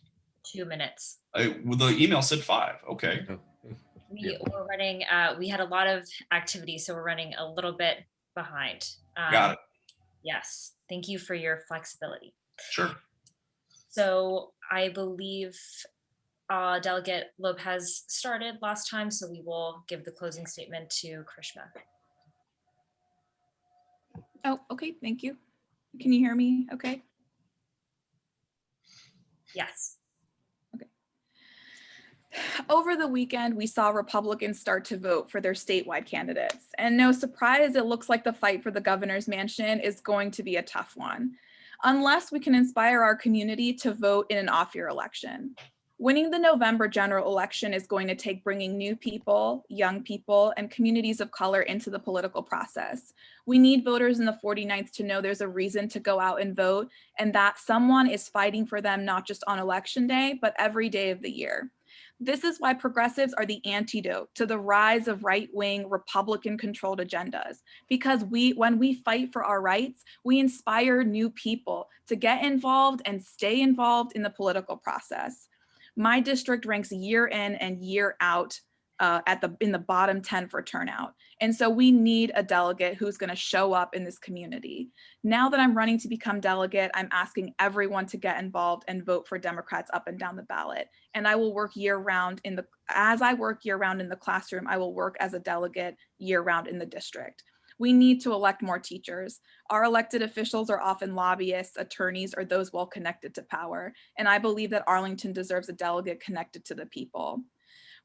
2 minutes. Well, the email said 5. Okay. We're running, we had a lot of activity, so we're running a little bit behind. Got it. Yes. Thank you for your flexibility. Sure. So I believe Delegate Lopez started last time, so we will give the closing statement to Karishma. Oh, okay, thank you. Can you hear me okay? Yes. Okay. Over the weekend, we saw Republicans start to vote for their statewide candidates. And no surprise, it looks like the fight for the governor's mansion is going to be a tough one, unless we can inspire our community to vote in an off-year election. Winning the November general election is going to take bringing new people, young people, and communities of color into the political process. We need voters in the 49th to know there's a reason to go out and vote, and that someone is fighting for them not just on election day, but every day of the year. This is why progressives are the antidote to the rise of right-wing Republican-controlled agendas, because when we fight for our rights, we inspire new people to get involved and stay involved in the political process. My district ranks year in and year out in the bottom 10 for turnout. And so we need a delegate who's going to show up in this community. Now that I'm running to become delegate, I'm asking everyone to get involved and vote for Democrats up and down the ballot. And I will work year round as I work year round in the classroom, I will work as a delegate year round in the district. We need to elect more teachers. Our elected officials are often lobbyists, attorneys, or those well connected to power. And I believe that Arlington deserves a delegate connected to the people.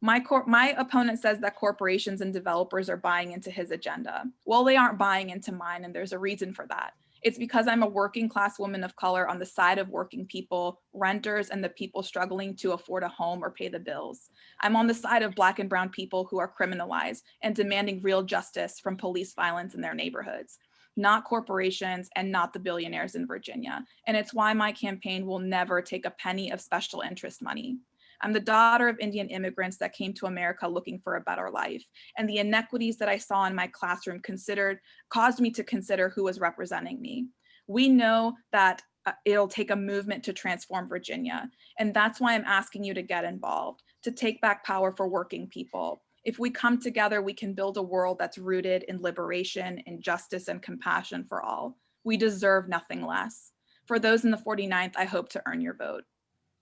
My opponent says that corporations and developers are buying into his agenda. Well, they aren't buying into mine, and there's a reason for that. It's because I'm a working class woman of color on the side of working people, renters, and the people struggling to afford a home or pay the bills. I'm on the side of Black and brown people who are criminalized and demanding real justice from police violence in their neighborhoods, not corporations and not the billionaires in Virginia. And it's why my campaign will never take a penny of special interest money. I'm the daughter of Indian immigrants that came to America looking for a better life. And the inequities that I saw in my classroom caused me to consider who was representing me. We know that it'll take a movement to transform Virginia. And that's why I'm asking you to get involved, to take back power for working people. If we come together, we can build a world that's rooted in liberation, in justice, and compassion for all. We deserve nothing less. For those in the 49th, I hope to earn your vote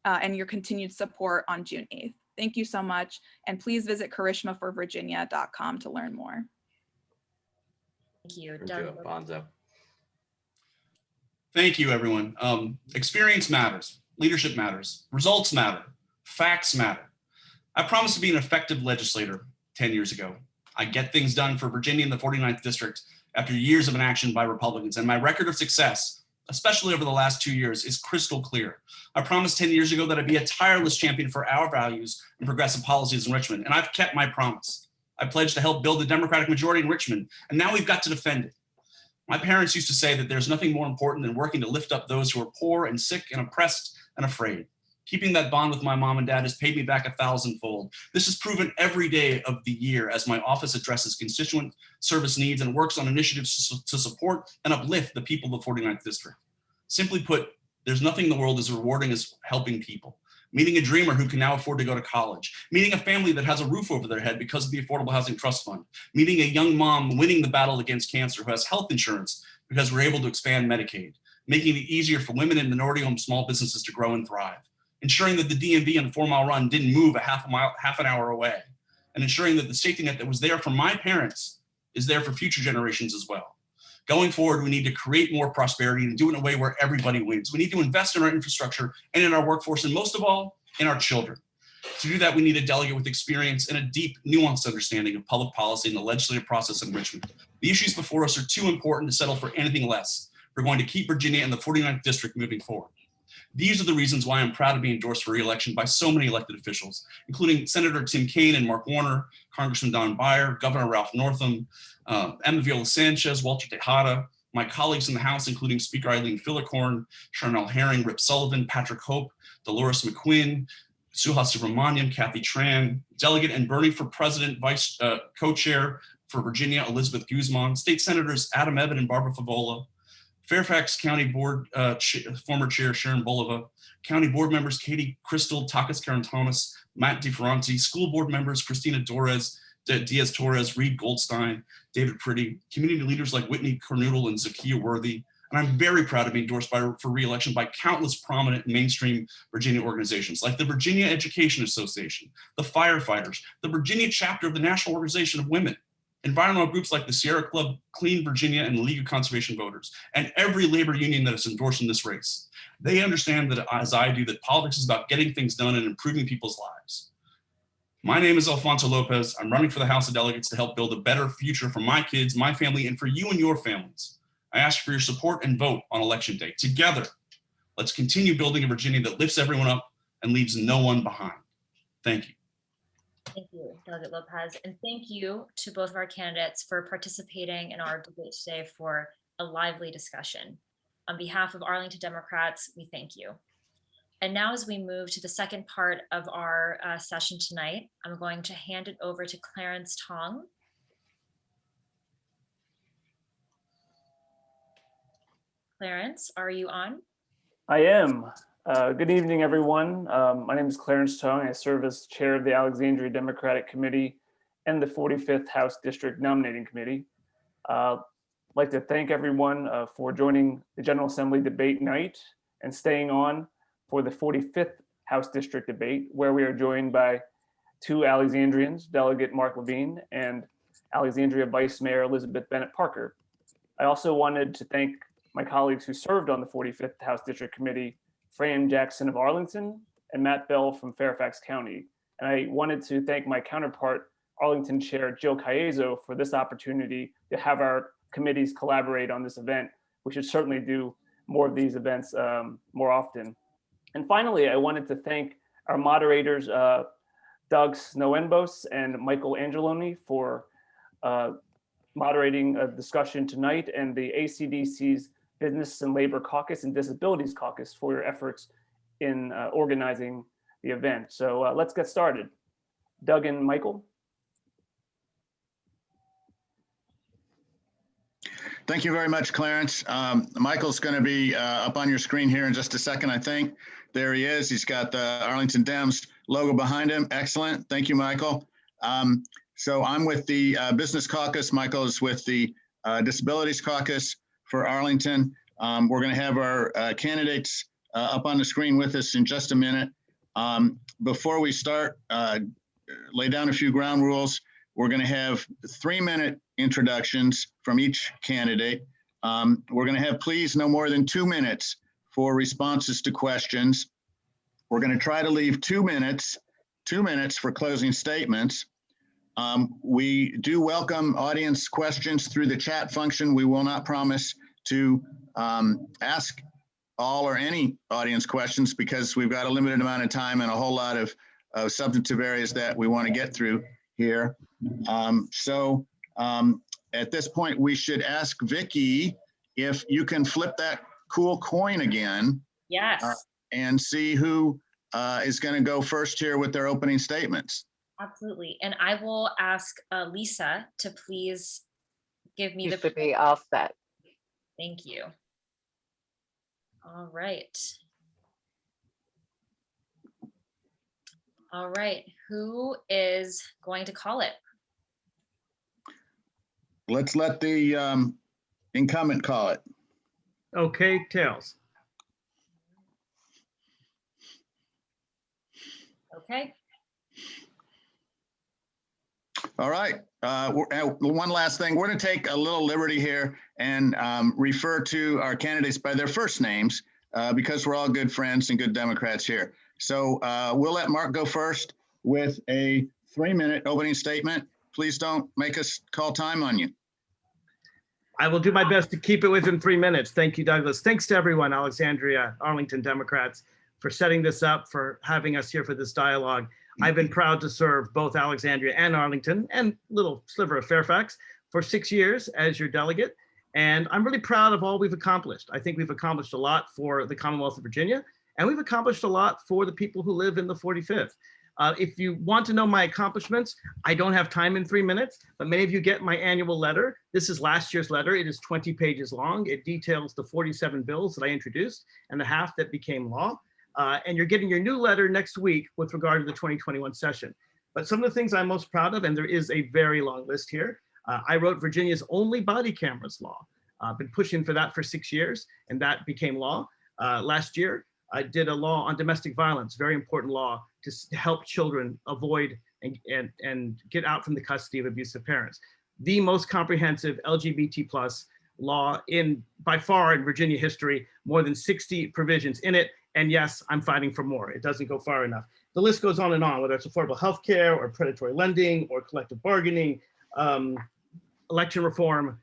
and your continued support on June 8th. Thank you so much. And please visit karishmaforvirginia.com to learn more. Thank you, Joe Doug. Bonzo. Thank you, everyone. Experience matters, leadership matters, results matter, facts matter. I promised to be an effective legislator 10 years ago. I get things done for Virginia in the 49th district after years of inaction by Republicans, and my record of success, especially over the last 2 years, is crystal clear. I promised 10 years ago that I'd be a tireless champion for our values and progressive policies in Richmond, and I've kept my promise. I pledged to help build the Democratic majority in Richmond, and now we've got to defend it. My parents used to say that there's nothing more important than working to lift up those who are poor and sick and oppressed and afraid. Keeping that bond with my mom and dad has paid me back 1,000-fold. This is proven every day of the year as my office addresses constituent service needs and works on initiatives to support and uplift the people of the 49th district. Simply put, there's nothing in the world as rewarding as helping people. Meeting a dreamer who can now afford to go to college, meeting a family that has a roof over their head because of the Affordable Housing Trust Fund, meeting a young mom winning the battle against cancer who has health insurance because we're able to expand Medicaid, making it easier for women and minority-owned small businesses to grow and thrive, ensuring that the DMV and the 4 Mile Run didn't move half an hour away, and ensuring that the safety net that was there for my parents is there for future generations as well. Going forward, we need to create more prosperity and do it in a way where everybody wins. We need to invest in our infrastructure and in our workforce, and most of all, in our children. To do that, we need a delegate with experience and a deep, nuanced understanding of public policy and the legislative process in Richmond. The issues before us are too important to settle for anything less. We're going to keep Virginia and the 49th district moving forward. These are the reasons why I'm proud to be endorsed for re-election by so many elected officials, including Senator Tim Kaine and Mark Warner, Congressman Don Beyer, Governor Ralph Northam, Emma Viola Sanchez, Walter Tejada, my colleagues in the House, including Speaker Eileen Fillicorn, Charnel Herring, Rip Sullivan, Patrick Hope, Dolores McQuinn, Suha Subramaniam, Kathy Tran, Delegate and Bernie for President, Vice Co-Chair for Virginia, Elizabeth Guzman, State Senators Adam Evan and Barbara Favola, Fairfax County Board former Chair Sharon Bulova, County Board members Katie Crystal, Takas Karen Thomas, Matt DeFerranti, School Board members Christina Diaz-Torres, Reed Goldstein, David Priddy, community leaders like Whitney Cornoodle and Zakiya Worthy. And I'm very proud to be endorsed for re-election by countless prominent mainstream Virginia organizations like the Virginia Education Association, the firefighters, the Virginia chapter of the National Organization of Women, environmental groups like the Sierra Club, Clean Virginia, and the League of Conservation Voters, and every labor union that is endorsed in this race. They understand that, as I do, that politics is about getting things done and improving people's lives. My name is Alfonso Lopez. I'm running for the House of Delegates to help build a better future for my kids, my family, and for you and your families. I ask for your support and vote on Election Day. Together, let's continue building a Virginia that lifts everyone up and leaves no one behind. Thank you. Thank you, Delegate Lopez, and thank you to both of our candidates for participating in our debate today for a lively discussion. On behalf of Arlington Democrats, we thank you. And now as we move to the second part of our session tonight, I'm going to hand it over to Clarence Tong. Clarence, are you on? I am. Good evening, everyone. My name is Clarence Tong. I serve as chair of the Alexandria Democratic Committee and the 45th House District Nominating Committee. I'd like to thank everyone for joining the General Assembly debate night and staying on for the 45th House District debate, where we are joined by two Alexandrians, Delegate Mark Levine and Alexandria Vice Mayor Elizabeth Bennett Parker. I also wanted to thank my colleagues who served on the 45th House District Committee, Fran Jackson of Arlington and Matt Bell from Fairfax County. And I wanted to thank my counterpart, Arlington Chair Jill Caiazzo, for this opportunity to have our committees collaborate on this event. We should certainly do more of these events more often. And finally, I wanted to thank our moderators, Doug Snowenbos and Michael Angeloni, for moderating a discussion tonight, and the ACDC's Business and Labor Caucus and Disabilities Caucus for your efforts in organizing the event. So let's get started. Doug and Michael. Thank you very much, Clarence. Michael's going to be up on your screen here in just a second, I think. There he is. He's got the Arlington Dems logo behind him. Excellent. Thank you, Michael. So I'm with the Business Caucus. Michael is with the Disabilities Caucus for Arlington. We're going to have our candidates up on the screen with us in just a minute. Before we start, lay down a few ground rules. We're going to have 3-minute introductions from each candidate. We're going to have, please, no more than 2 minutes for responses to questions. We're going to try to leave 2 minutes for closing statements. We do welcome audience questions through the chat function. We will not promise to ask all or any audience questions because we've got a limited amount of time and a whole lot of substantive areas that we want to get through here. At this point, we should ask Vicky if you can flip that cool coin again. Yes. And see who is going to go first here with their opening statements. Absolutely. And I will ask Lisa to please give me Used to be all set. Thank you. All right. All right. Who is going to call it? Let's let the incumbent call it. Okay, Tails. Okay. All right. One last thing. We're going to take a little liberty here and refer to our candidates by their first names because we're all good friends and good Democrats here. So we'll let Mark go first with a 3-minute opening statement. Please don't make us call time on you. I will do my best to keep it within 3 minutes. Thank you, Douglas. Thanks to everyone, Alexandria, Arlington Democrats, for setting this up, for having us here for this dialogue. I've been proud to serve both Alexandria and Arlington and little sliver of Fairfax for 6 years as your delegate. And I'm really proud of all we've accomplished. I think we've accomplished a lot for the Commonwealth of Virginia, and we've accomplished a lot for the people who live in the 45th. If you want to know my accomplishments, I don't have time in 3 minutes, but many of you get my annual letter. This is last year's letter. It is 20 pages long. It details the 47 bills that I introduced and the half that became law. And you're getting your new letter next week with regard to the 2021 session. But some of the things I'm most proud of, and there is a very long list here, I wrote Virginia's only body cameras law. I've been pushing for that for 6 years, and that became law. Last year, I did a law on domestic violence, very important law to help children avoid and get out from the custody of abusive parents. The most comprehensive LGBT+ law by far in Virginia history, more than 60 provisions in it. And yes, I'm fighting for more. It doesn't go far enough. The list goes on and on, whether it's affordable health care or predatory lending or collective bargaining, election reform.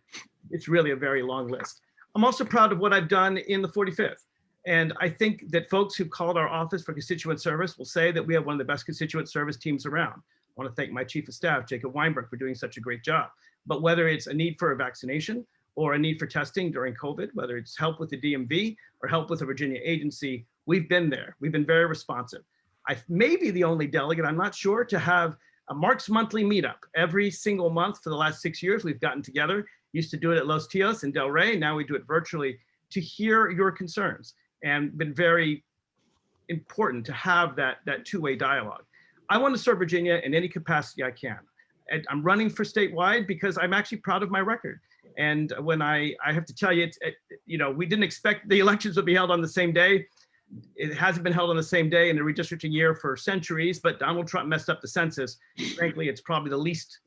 It's really a very long list. I'm also proud of what I've done in the 45th. And I think that folks who've called our office for constituent service will say that we have one of the best constituent service teams around. I want to thank my chief of staff, Jacob Weinberg, for doing such a great job. But whether it's a need for a vaccination or a need for testing during COVID, whether it's help with the DMV or help with a Virginia agency, we've been there. We've been very responsive. I may be the only delegate, I'm not sure, to have a Mark's monthly meetup every single month for the last 6 years. We've gotten together, used to do it at Los Tios in Del Rey. Now we do it virtually to hear your concerns, and been very important to have that two-way dialogue. I want to serve Virginia in any capacity I can. And I'm running for statewide because I'm actually proud of my record. And when I have to tell you, we didn't expect the elections would be held on the same day. It hasn't been held on the same day in the redistricting year for centuries, but Donald Trump messed up the census. Frankly, it's probably the least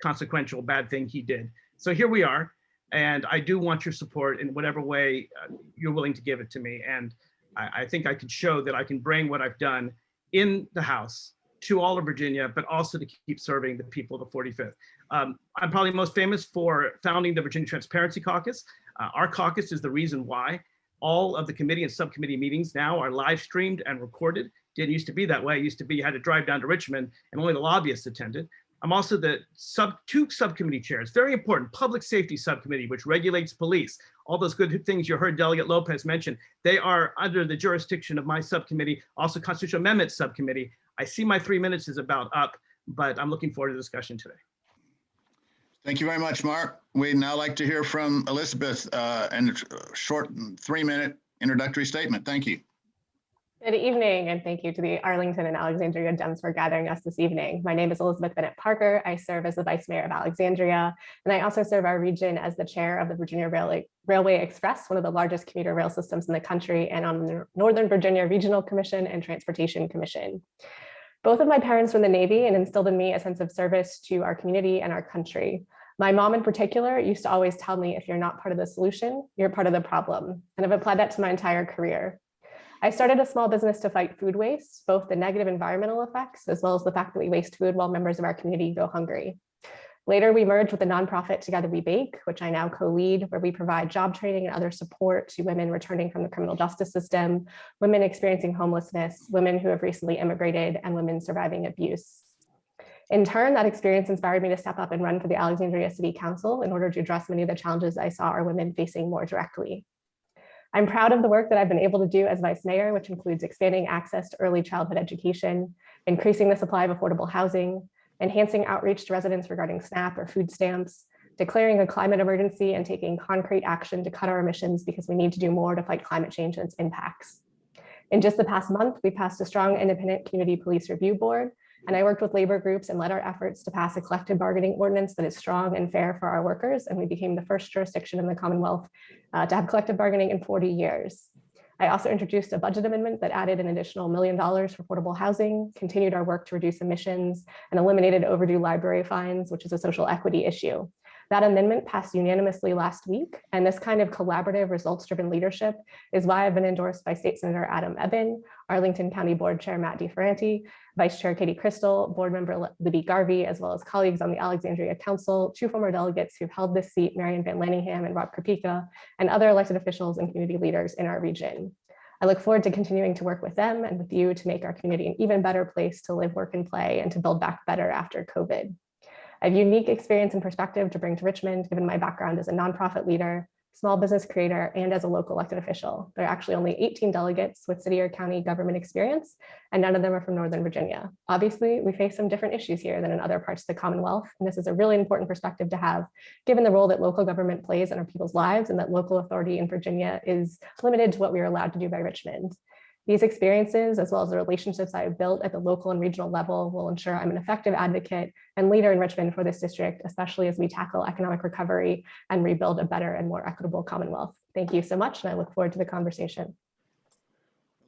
consequential bad thing he did. So here we are. And I do want your support in whatever way you're willing to give it to me. And I think I could show that I can bring what I've done in the House to all of Virginia, but also to keep serving the people of the 45th. I'm probably most famous for founding the Virginia Transparency Caucus. Our caucus is the reason why all of the committee and subcommittee meetings now are live streamed and recorded. Didn't used to be that way. It used to be you had to drive down to Richmond and only the lobbyists attended. I'm also the two subcommittee chairs, very important, public safety subcommittee, which regulates police. All those good things you heard Delegate Lopez mention, they are under the jurisdiction of my subcommittee, also constitutional amendment subcommittee. I see my 3 minutes is about up, but I'm looking forward to the discussion today. Thank you very much, Mark. We'd now like to hear from Elizabeth and a short 3-minute introductory statement. Thank you. Good evening, and thank you to the Arlington and Alexandria Dems for gathering us this evening. My name is Elizabeth Bennett Parker. I serve as the Vice Mayor of Alexandria, and I also serve our region as the chair of the Virginia Railway Express, one of the largest commuter rail systems in the country, and on the Northern Virginia Regional Commission and Transportation Commission. Both of my parents were in the Navy and instilled in me a sense of service to our community and our country. My mom in particular used to always tell me, if you're not part of the solution, you're part of the problem. And I've applied that to my entire career. I started a small business to fight food waste, both the negative environmental effects, as well as the fact that we waste food while members of our community go hungry. Later, we merged with a nonprofit, Together We Bake, which I now co-lead, where we provide job training and other support to women returning from the criminal justice system, women experiencing homelessness, women who have recently immigrated, and women surviving abuse. In turn, that experience inspired me to step up and run for the Alexandria City Council in order to address many of the challenges I saw our women facing more directly. I'm proud of the work that I've been able to do as Vice Mayor, which includes expanding access to early childhood education, increasing the supply of affordable housing, enhancing outreach to residents regarding SNAP or food stamps, declaring a climate emergency, and taking concrete action to cut our emissions because we need to do more to fight climate change and its impacts. In just the past month, we passed a strong independent community police review board, and I worked with labor groups and led our efforts to pass a collective bargaining ordinance that is strong and fair for our workers, and we became the first jurisdiction in the Commonwealth to have collective bargaining in 40 years. I also introduced a budget amendment that added an additional $1 million for affordable housing, continued our work to reduce emissions, and eliminated overdue library fines, which is a social equity issue. That amendment passed unanimously last week, and this kind of collaborative, results-driven leadership is why I've been endorsed by State Senator Adam Ebbin, Arlington County Board Chair Matt DeFerranti, Vice Chair Katie Crystal, Board Member Libby Garvey, as well as colleagues on the Alexandria Council, 2 former delegates who've held this seat, Marion Van Lanningham and Rob Krapika, and other elected officials and community leaders in our region. I look forward to continuing to work with them and with you to make our community an even better place to live, work, and play, and to build back better after COVID. I have unique experience and perspective to bring to Richmond, given my background as a nonprofit leader, small business creator, and as a local elected official. There are actually only 18 delegates with city or county government experience, and none of them are from Northern Virginia. Obviously, we face some different issues here than in other parts of the Commonwealth, and this is a really important perspective to have, given the role that local government plays in our people's lives and that local authority in Virginia is limited to what we are allowed to do by Richmond. These experiences, as well as the relationships I have built at the local and regional level, will ensure I'm an effective advocate and leader in Richmond for this district, especially as we tackle economic recovery and rebuild a better and more equitable Commonwealth. Thank you so much, and I look forward to the conversation.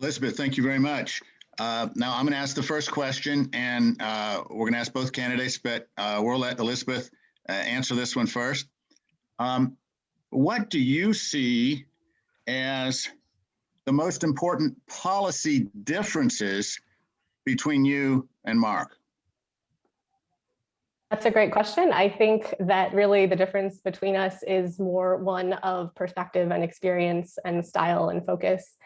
Elizabeth, thank you very much. Now I'm going to ask the first question, and we're going to ask both candidates, but we'll let Elizabeth answer this one first. What do you see as the most important policy differences between you and Mark? That's a great question. I think that really the difference between us is more one of perspective and experience and style and focus.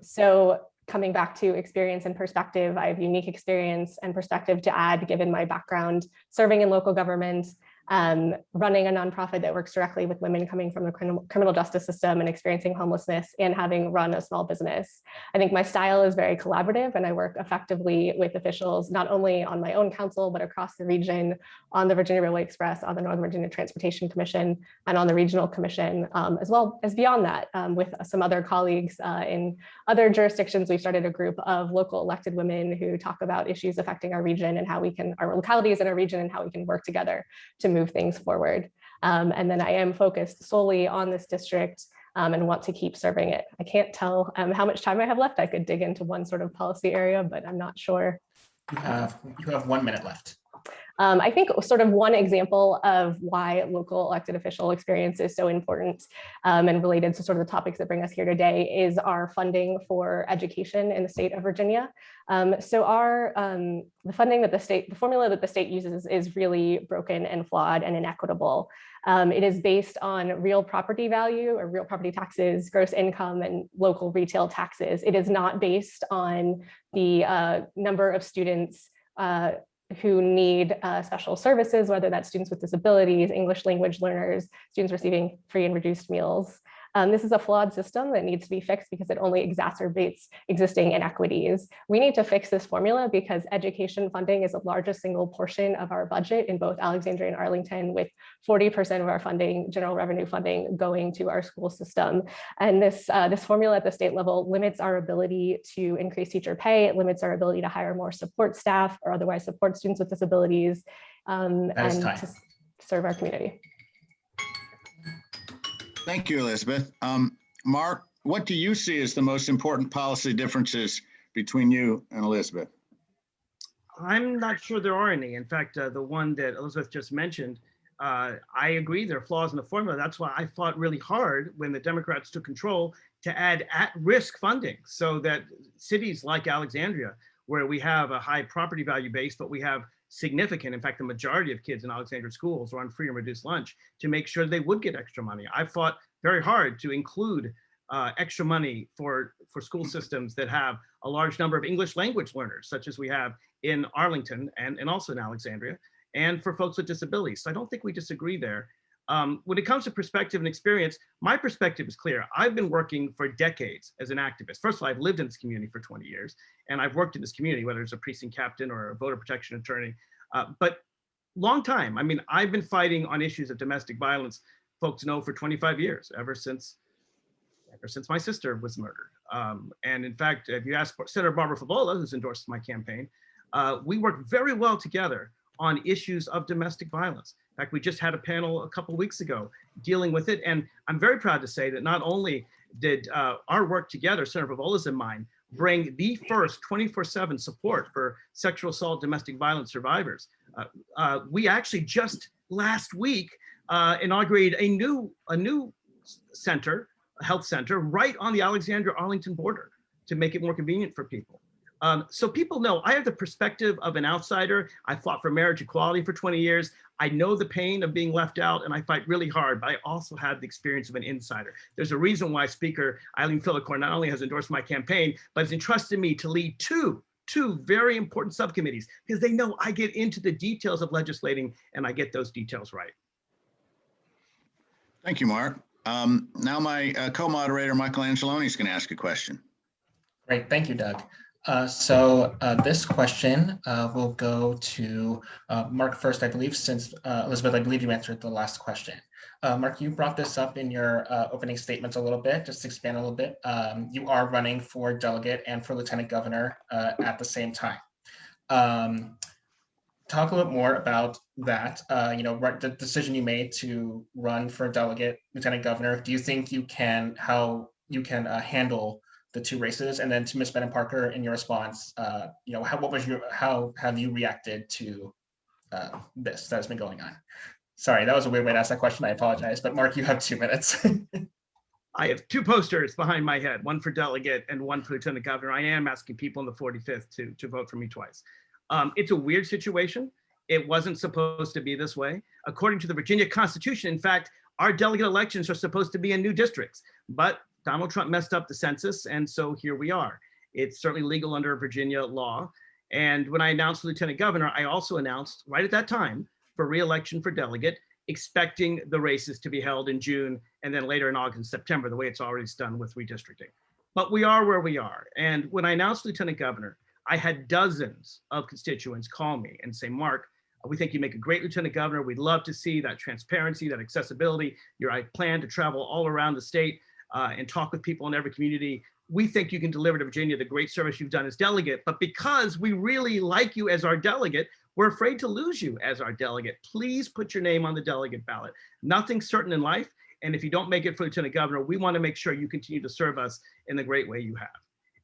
So coming back to experience and perspective, I have unique experience and perspective to add, given my background serving in local government, running a nonprofit that works directly with women coming from the criminal justice system and experiencing homelessness, and having run a small business. I think my style is very collaborative, and I work effectively with officials, not only on my own council, but across the region, on the Virginia Railway Express, on the Northern Virginia Transportation Commission, and on the Regional Commission, as well as beyond that, with some other colleagues in other jurisdictions. We've started a group of local elected women who talk about issues affecting our region and how we can, our localities in our region, and how we can work together to move things forward. And then I am focused solely on this district and want to keep serving it. I can't tell how much time I have left. I could dig into one sort of policy area, but I'm not sure. You have 1 minute left. I think sort of one example of why local elected official experience is so important and related to sort of the topics that bring us here today is our funding for education in the state of Virginia. So the funding that the formula that the state uses is really broken and flawed and inequitable. It is based on real property value or real property taxes, gross income, and local retail taxes. It is not based on the number of students who need special services, whether that's students with disabilities, English language learners, students receiving free and reduced meals. This is a flawed system that needs to be fixed because it only exacerbates existing inequities. We need to fix this formula because education funding is the largest single portion of our budget in both Alexandria and Arlington, with 40% of our funding, general revenue funding, going to our school system. And this formula at the state level limits our ability to increase teacher pay. It limits our ability to hire more support staff or otherwise support students with disabilities and to serve our community. Thank you, Elizabeth. Mark, what do you see as the most important policy differences between you and Elizabeth? I'm not sure there are any. In fact, the one that Elizabeth just mentioned, I agree there are flaws in the formula. That's why I fought really hard when the Democrats took control to add at-risk funding so that cities like Alexandria, where we have a high property value base, but we have significant, in fact, the majority of kids in Alexandria schools are on free and reduced lunch, to make sure they would get extra money. I fought very hard to include extra money for school systems that have a large number of English language learners, such as we have in Arlington and also in Alexandria, and for folks with disabilities. So I don't think we disagree there. When it comes to perspective and experience, my perspective is clear. I've been working for decades as an activist. First of all, I've lived in this community for 20 years, and I've worked in this community, whether it's a precinct captain or a voter protection attorney, but long time. I mean, I've been fighting on issues of domestic violence, folks know, for 25 years, ever since my sister was murdered. And in fact, if you ask Senator Barbara Favola, who's endorsed my campaign, we work very well together on issues of domestic violence. In fact, we just had a panel a couple of weeks ago dealing with it. And I'm very proud to say that not only did our work together, Senator Favola's and mine, bring the first 24/7 support for sexual assault, domestic violence survivors. We actually just last week inaugurated a new center, a health center, right on the Alexandria-Arlington border to make it more convenient for people. So people know I have the perspective of an outsider. I fought for marriage equality for 20 years. I know the pain of being left out, and I fight really hard, but I also have the experience of an insider. There's a reason why Speaker Eileen Fillicorn not only has endorsed my campaign, but has entrusted me to lead two very important subcommittees, because they know I get into the details of legislating and I get those details right. Thank you, Mark. Now my co-moderator, Michael Angeloni, is going to ask a question. Great, thank you, Doug. This question will go to Mark first, I believe, since Elizabeth, I believe you answered the last question. Mark, you brought this up in your opening statements a little bit, just to expand a little bit. You are running for delegate and for lieutenant governor at the same time. Talk a little more about that, the decision you made to run for delegate, lieutenant governor. Do you think how you can handle the two races? And then to Ms. Bennett Parker, in your response, how have you reacted to this that has been going on? Sorry, that was a weird way to ask that question. I apologize, but Mark, you have 2 minutes. I have 2 posters behind my head, one for delegate and one for lieutenant governor. I am asking people in the 45th to vote for me twice. It's a weird situation. It wasn't supposed to be this way. According to the Virginia Constitution, in fact, our delegate elections are supposed to be in new districts, but Donald Trump messed up the census, and so here we are. It's certainly legal under Virginia law. And when I announced lieutenant governor, I also announced right at that time for re-election for delegate, expecting the races to be held in June and then later in August and September, the way it's already done with redistricting. But we are where we are. And when I announced lieutenant governor, I had dozens of constituents call me and say, Mark, we think you make a great lieutenant governor. We'd love to see that transparency, that accessibility. I plan to travel all around the state and talk with people in every community. We think you can deliver to Virginia the great service you've done as delegate, but because we really like you as our delegate, we're afraid to lose you as our delegate. Please put your name on the delegate ballot. Nothing's certain in life. And if you don't make it for lieutenant governor, we want to make sure you continue to serve us in the great way you have.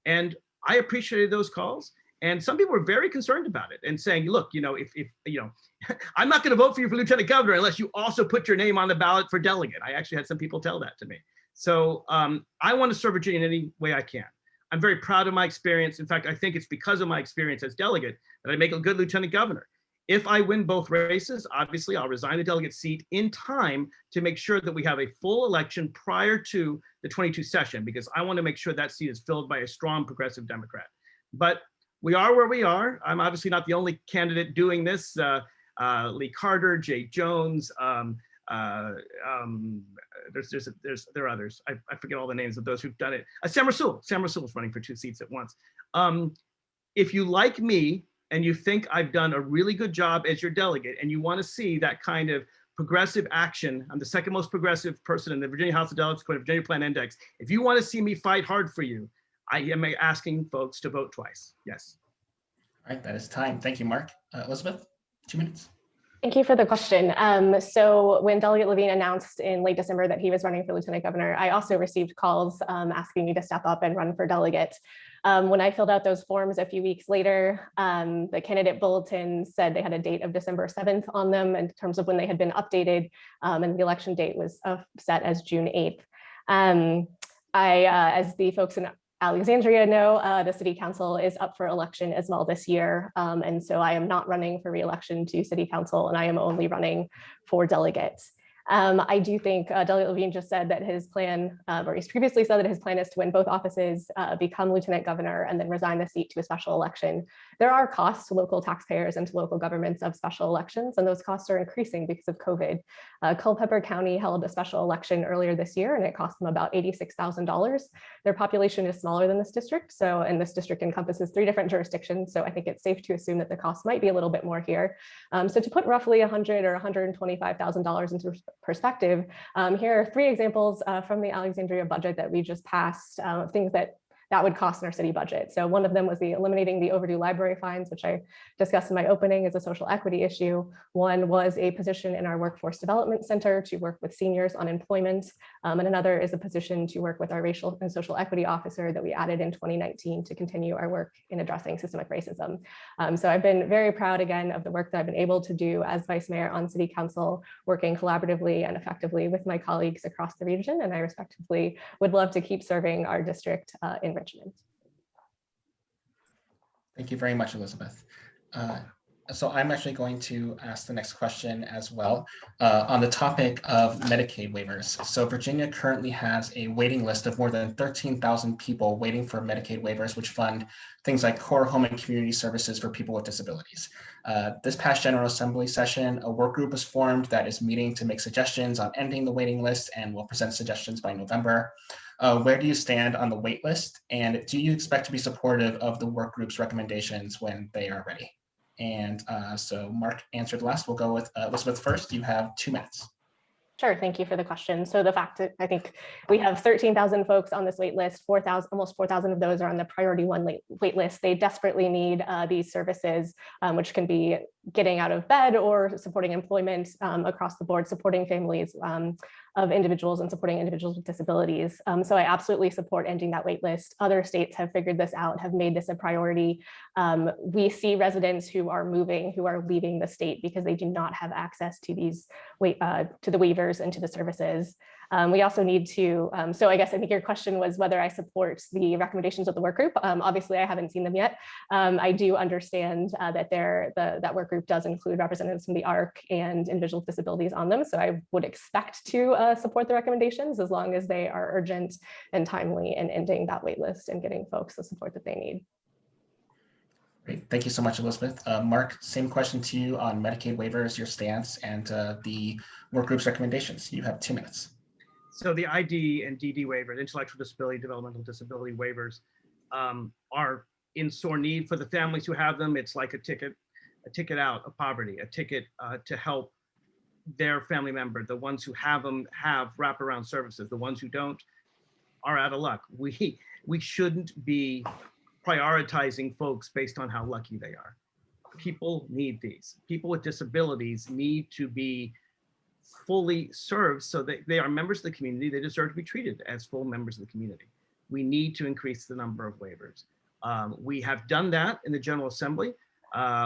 And I appreciated those calls. And some people were very concerned about it and saying, look, if I'm not going to vote for you for lieutenant governor unless you also put your name on the ballot for delegate. I actually had some people tell that to me. So I want to serve Virginia in any way I can. I'm very proud of my experience. In fact, I think it's because of my experience as delegate that I make a good lieutenant governor. If I win both races, obviously I'll resign the delegate seat in time to make sure that we have a full election prior to the 22 session, because I want to make sure that seat is filled by a strong progressive Democrat. But we are where we are. I'm obviously not the only candidate doing this. Lee Carter, Jay Jones, There are others. I forget all the names of those who've done it. Sam Rasool is running for 2 seats at once. If you like me and you think I've done a really good job as your delegate and you want to see that kind of progressive action, I'm the second most progressive person in the Virginia House of Delegates, according to Virginia Plan Index. If you want to see me fight hard for you, I am asking folks to vote twice. Yes. All right, that is time. Thank you, Mark. Elizabeth, 2 minutes. Thank you for the question. So when Delegate Levine announced in late December that he was running for Lieutenant Governor, I also received calls asking me to step up and run for delegate. When I filled out those forms a few weeks later, the candidate bulletin said they had a date of December 7th on them in terms of when they had been updated, and the election date was set as June 8th. As the folks in Alexandria know, the city council is up for election as well this year. And so I am not running for re-election to city council, and I am only running for delegates. I do think Delegate Levine just said that his plan, or he's previously said that his plan is to win both offices, become lieutenant governor, and then resign the seat to a special election. There are costs to local taxpayers and to local governments of special elections, and those costs are increasing because of COVID. Culpeper County held a special election earlier this year, and it cost them about $86,000. Their population is smaller than this district, and this district encompasses 3 different jurisdictions, so I think it's safe to assume that the cost might be a little bit more here. So to put roughly $100,000 or $125,000 into perspective, here are 3 examples from the Alexandria budget that we just passed, things that would cost in our city budget. So one of them was eliminating the overdue library fines, which I discussed in my opening as a social equity issue. One was a position in our Workforce Development Center to work with seniors on employment. And another is a position to work with our racial and social equity officer that we added in 2019 to continue our work in addressing systemic racism. So I've been very proud again of the work that I've been able to do as vice mayor on city council, working collaboratively and effectively with my colleagues across the region. And I respectively would love to keep serving our district in Richmond. Thank you very much, Elizabeth. So I'm actually going to ask the next question as well on the topic of Medicaid waivers. So Virginia currently has a waiting list of more than 13,000 people waiting for Medicaid waivers, which fund things like core home and community services for people with disabilities. This past General Assembly session, a work group was formed that is meeting to make suggestions on ending the waiting list and will present suggestions by November. Where do you stand on the wait list? And do you expect to be supportive of the work group's recommendations when they are ready? And so Mark answered last. We'll go with Elizabeth first. You have 2 minutes. Sure, thank you for the question. So the fact that I think we have 13,000 folks on this wait list, almost 4,000 of those are on the priority 1 wait list. They desperately need these services, which can be getting out of bed or supporting employment across the board, supporting families of individuals and supporting individuals with disabilities. So I absolutely support ending that wait list. Other states have figured this out, have made this a priority. We see residents who are moving, who are leaving the state because they do not have access to these to the waivers and to the services. We also need to, so I guess I think your question was whether I support the recommendations of the work group. Obviously, I haven't seen them yet. I do understand that that work group does include representatives from the ARC and individuals with disabilities on them. So I would expect to support the recommendations as long as they are urgent and timely in ending that wait list and getting folks the support that they need. Great. Thank you so much, Elizabeth. Mark, same question to you on Medicaid waivers, your stance, and the work group's recommendations. You have 2 minutes. So the ID and DD waivers, intellectual disability, developmental disability waivers, are in sore need for the families who have them. It's like a ticket out of poverty, a ticket to help their family member. The ones who have them have wraparound services. The ones who don't are out of luck. We shouldn't be prioritizing folks based on how lucky they are. People need these. People with disabilities need to be fully served so that they are members of the community. They deserve to be treated as full members of the community. We need to increase the number of waivers. We have done that in the General Assembly.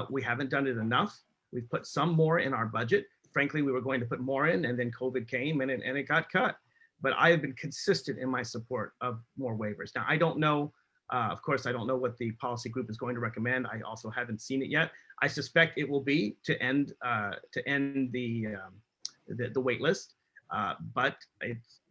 We haven't done it enough. We've put some more in our budget. Frankly, we were going to put more in, and then COVID came and it got cut. But I have been consistent in my support of more waivers. Now, I don't know, of course, I don't know what the policy group is going to recommend. I also haven't seen it yet. I suspect it will be to end the wait list, but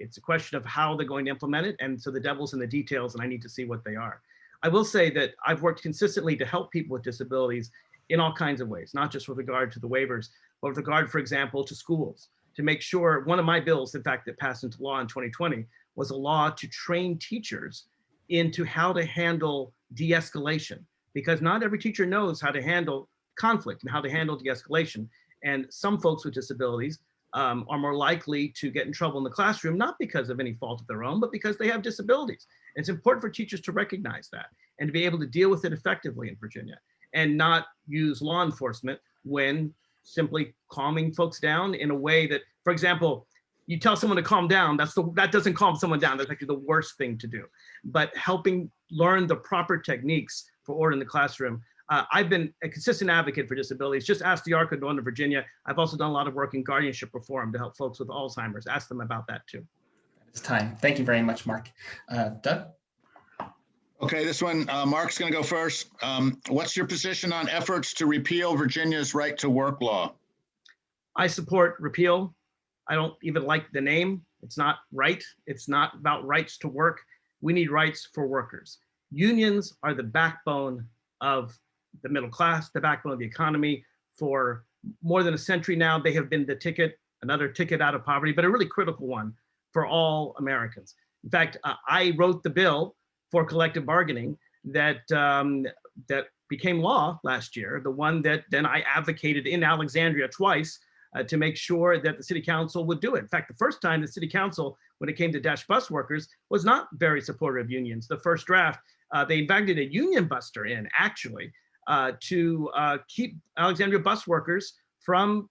it's a question of how they're going to implement it. And so the devil's in the details, and I need to see what they are. I will say that I've worked consistently to help people with disabilities in all kinds of ways, not just with regard to the waivers, but with regard, for example, to schools. to make sure, one of my bills, in fact, that passed into law in 2020, was a law to train teachers into how to handle de-escalation, because not every teacher knows how to handle conflict and how to handle de-escalation. And some folks with disabilities are more likely to get in trouble in the classroom, not because of any fault of their own, but because they have disabilities. And it's important for teachers to recognize that and to be able to deal with it effectively in Virginia, and not use law enforcement when simply calming folks down in a way that, for example, you tell someone to calm down, that doesn't calm someone down. That's actually the worst thing to do. But helping learn the proper techniques for order in the classroom. I've been a consistent advocate for disabilities. Just ask the ARC of Northern Virginia. I've also done a lot of work in guardianship reform to help folks with Alzheimer's. Ask them about that too. It's time. Thank you very much, Mark. Doug? Okay, this one, Mark's going to go first. What's your position on efforts to repeal Virginia's right to work law? I support repeal. I don't even like the name. It's not right. It's not about rights to work. We need rights for workers. Unions are the backbone of the middle class, the backbone of the economy. For more than a century now, they have been the ticket, another ticket out of poverty, but a really critical one for all Americans. In fact, I wrote the bill for collective bargaining that that became law last year, the one that then I advocated in Alexandria twice to make sure that the city council would do it. In fact, the first time the city council, when it came to Dash bus workers, was not very supportive of unions. The first draft, they invited a union buster in, actually, to keep Alexandria bus workers from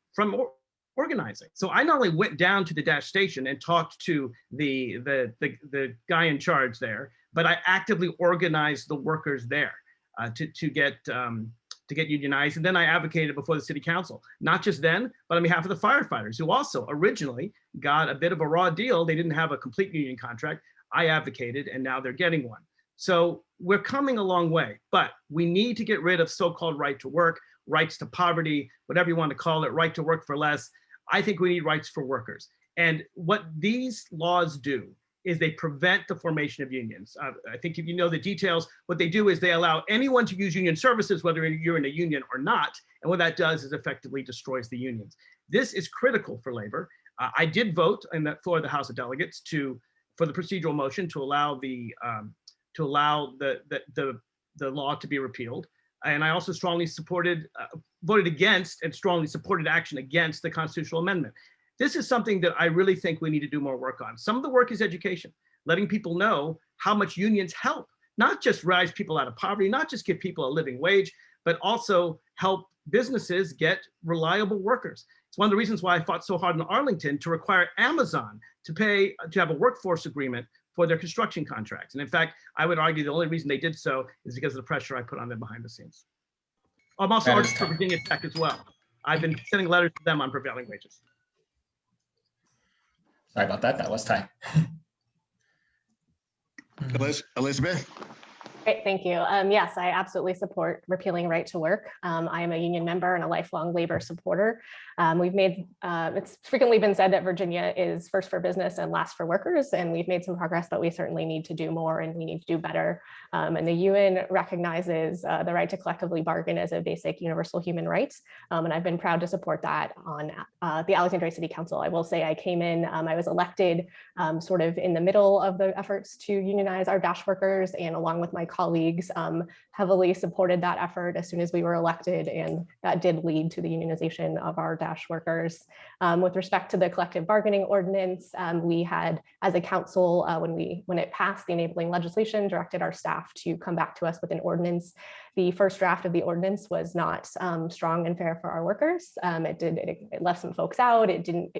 organizing. So I not only went down to the Dash station and talked to the guy in charge there, but I actively organized the workers there to get unionized. And then I advocated before the city council, not just then, but on behalf of the firefighters, who also originally got a bit of a raw deal. They didn't have a complete union contract. I advocated, and now they're getting one. So we're coming a long way, but we need to get rid of so-called right to work, rights to poverty, whatever you want to call it, right to work for less. I think we need rights for workers. And what these laws do is they prevent the formation of unions. I think if you know the details, what they do is they allow anyone to use union services, whether you're in a union or not. And what that does is effectively destroys the unions. This is critical for labor. I did vote on the floor of the House of Delegates for the procedural motion to allow the law to be repealed. And I also strongly voted against and strongly supported action against the constitutional amendment. This is something that I really think we need to do more work on. Some of the work is education, letting people know how much unions help, not just rise people out of poverty, not just give people a living wage, but also help businesses get reliable workers. It's one of the reasons why I fought so hard in Arlington to require Amazon to have a workforce agreement for their construction contracts. And in fact, I would argue the only reason they did so is because of the pressure I put on them behind the scenes. I'm also arguing for Virginia Tech as well. I've been sending letters to them on prevailing wages. Sorry about that. That was time. Elizabeth? Great, thank you. Yes, I absolutely support repealing right to work. I am a union member and a lifelong labor supporter. It's frequently been said that Virginia is first for business and last for workers, and we've made some progress, but we certainly need to do more and we need to do better. And the UN recognizes the right to collectively bargain as a basic universal human right. And I've been proud to support that on the Alexandria City Council. I will say I came in, I was elected sort of in the middle of the efforts to unionize our Dash workers, and along with my colleagues heavily supported that effort as soon as we were elected, and that did lead to the unionization of our Dash workers. With respect to the collective bargaining ordinance, we had, as a council, when it passed, the enabling legislation directed our staff to come back to us with an ordinance. The first draft of the ordinance was not strong and fair for our workers. It left some folks out. It didn't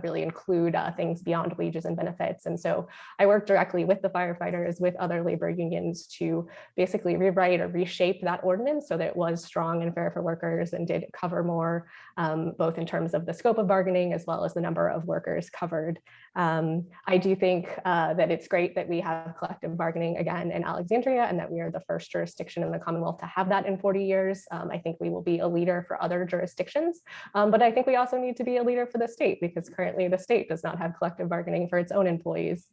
really include things beyond wages and benefits. And so I worked directly with the firefighters, with other labor unions, to basically rewrite or reshape that ordinance so that it was strong and fair for workers and did cover more, both in terms of the scope of bargaining as well as the number of workers covered. I do think that it's great that we have collective bargaining again in Alexandria, and that we are the first jurisdiction in the Commonwealth to have that in 40 years. I think we will be a leader for other jurisdictions, but I think we also need to be a leader for the state, because currently the state does not have collective bargaining for its own employees.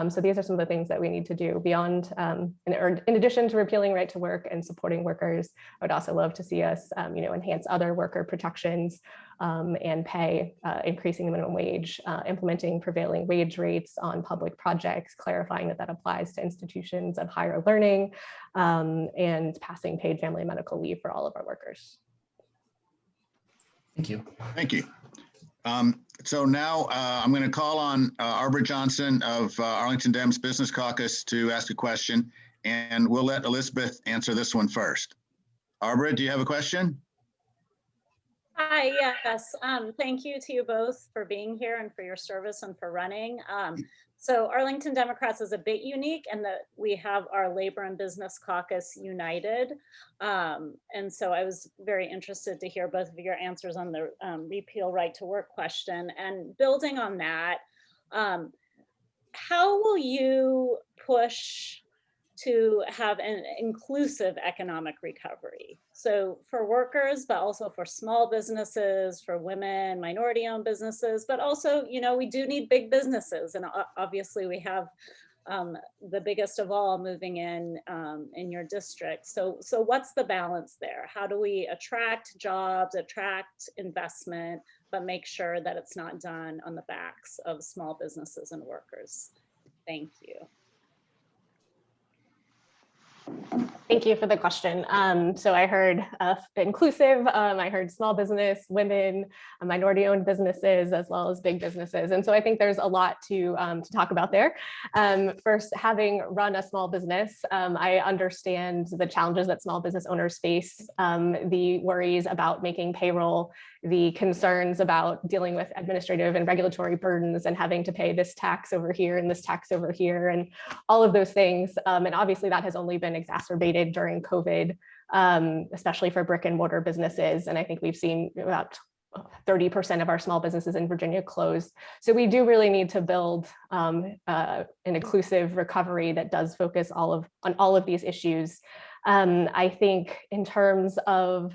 So these are some of the things that we need to do beyond, in addition to repealing right to work and supporting workers. I would also love to see us enhance other worker protections. and pay, increasing the minimum wage, implementing prevailing wage rates on public projects, clarifying that that applies to institutions of higher learning, and passing paid family and medical leave for all of our workers. Thank you. Thank you. So now I'm going to call on Arbor Johnson of Arlington Dems Business Caucus to ask a question, and we'll let Elizabeth answer this one first. Arbor, do you have a question? Hi, yes. Thank you to you both for being here and for your service and for running. So Arlington Democrats is a bit unique in that we have our Labor and Business Caucus united. And so I was very interested to hear both of your answers on the repeal right to work question. And building on that, how will you push to have an inclusive economic recovery? So for workers, but also for small businesses, for women, minority-owned businesses, but also, you know, we do need big businesses. And obviously we have the biggest of all moving in your district. So what's the balance there? How do we attract jobs, attract investment, but make sure that it's not done on the backs of small businesses and workers? Thank you. Thank you for the question. So I heard inclusive, I heard small business, women, minority-owned businesses, as well as big businesses. And so I think there's a lot to talk about there. First, having run a small business, I understand the challenges that small business owners face, the worries about making payroll, the concerns about dealing with administrative and regulatory burdens and having to pay this tax over here and this tax over here and all of those things. And obviously that has only been exacerbated during COVID, especially for brick and mortar businesses. And I think we've seen about 30% of our small businesses in Virginia close. So we do really need to build an inclusive recovery that does focus on all of these issues. I think in terms of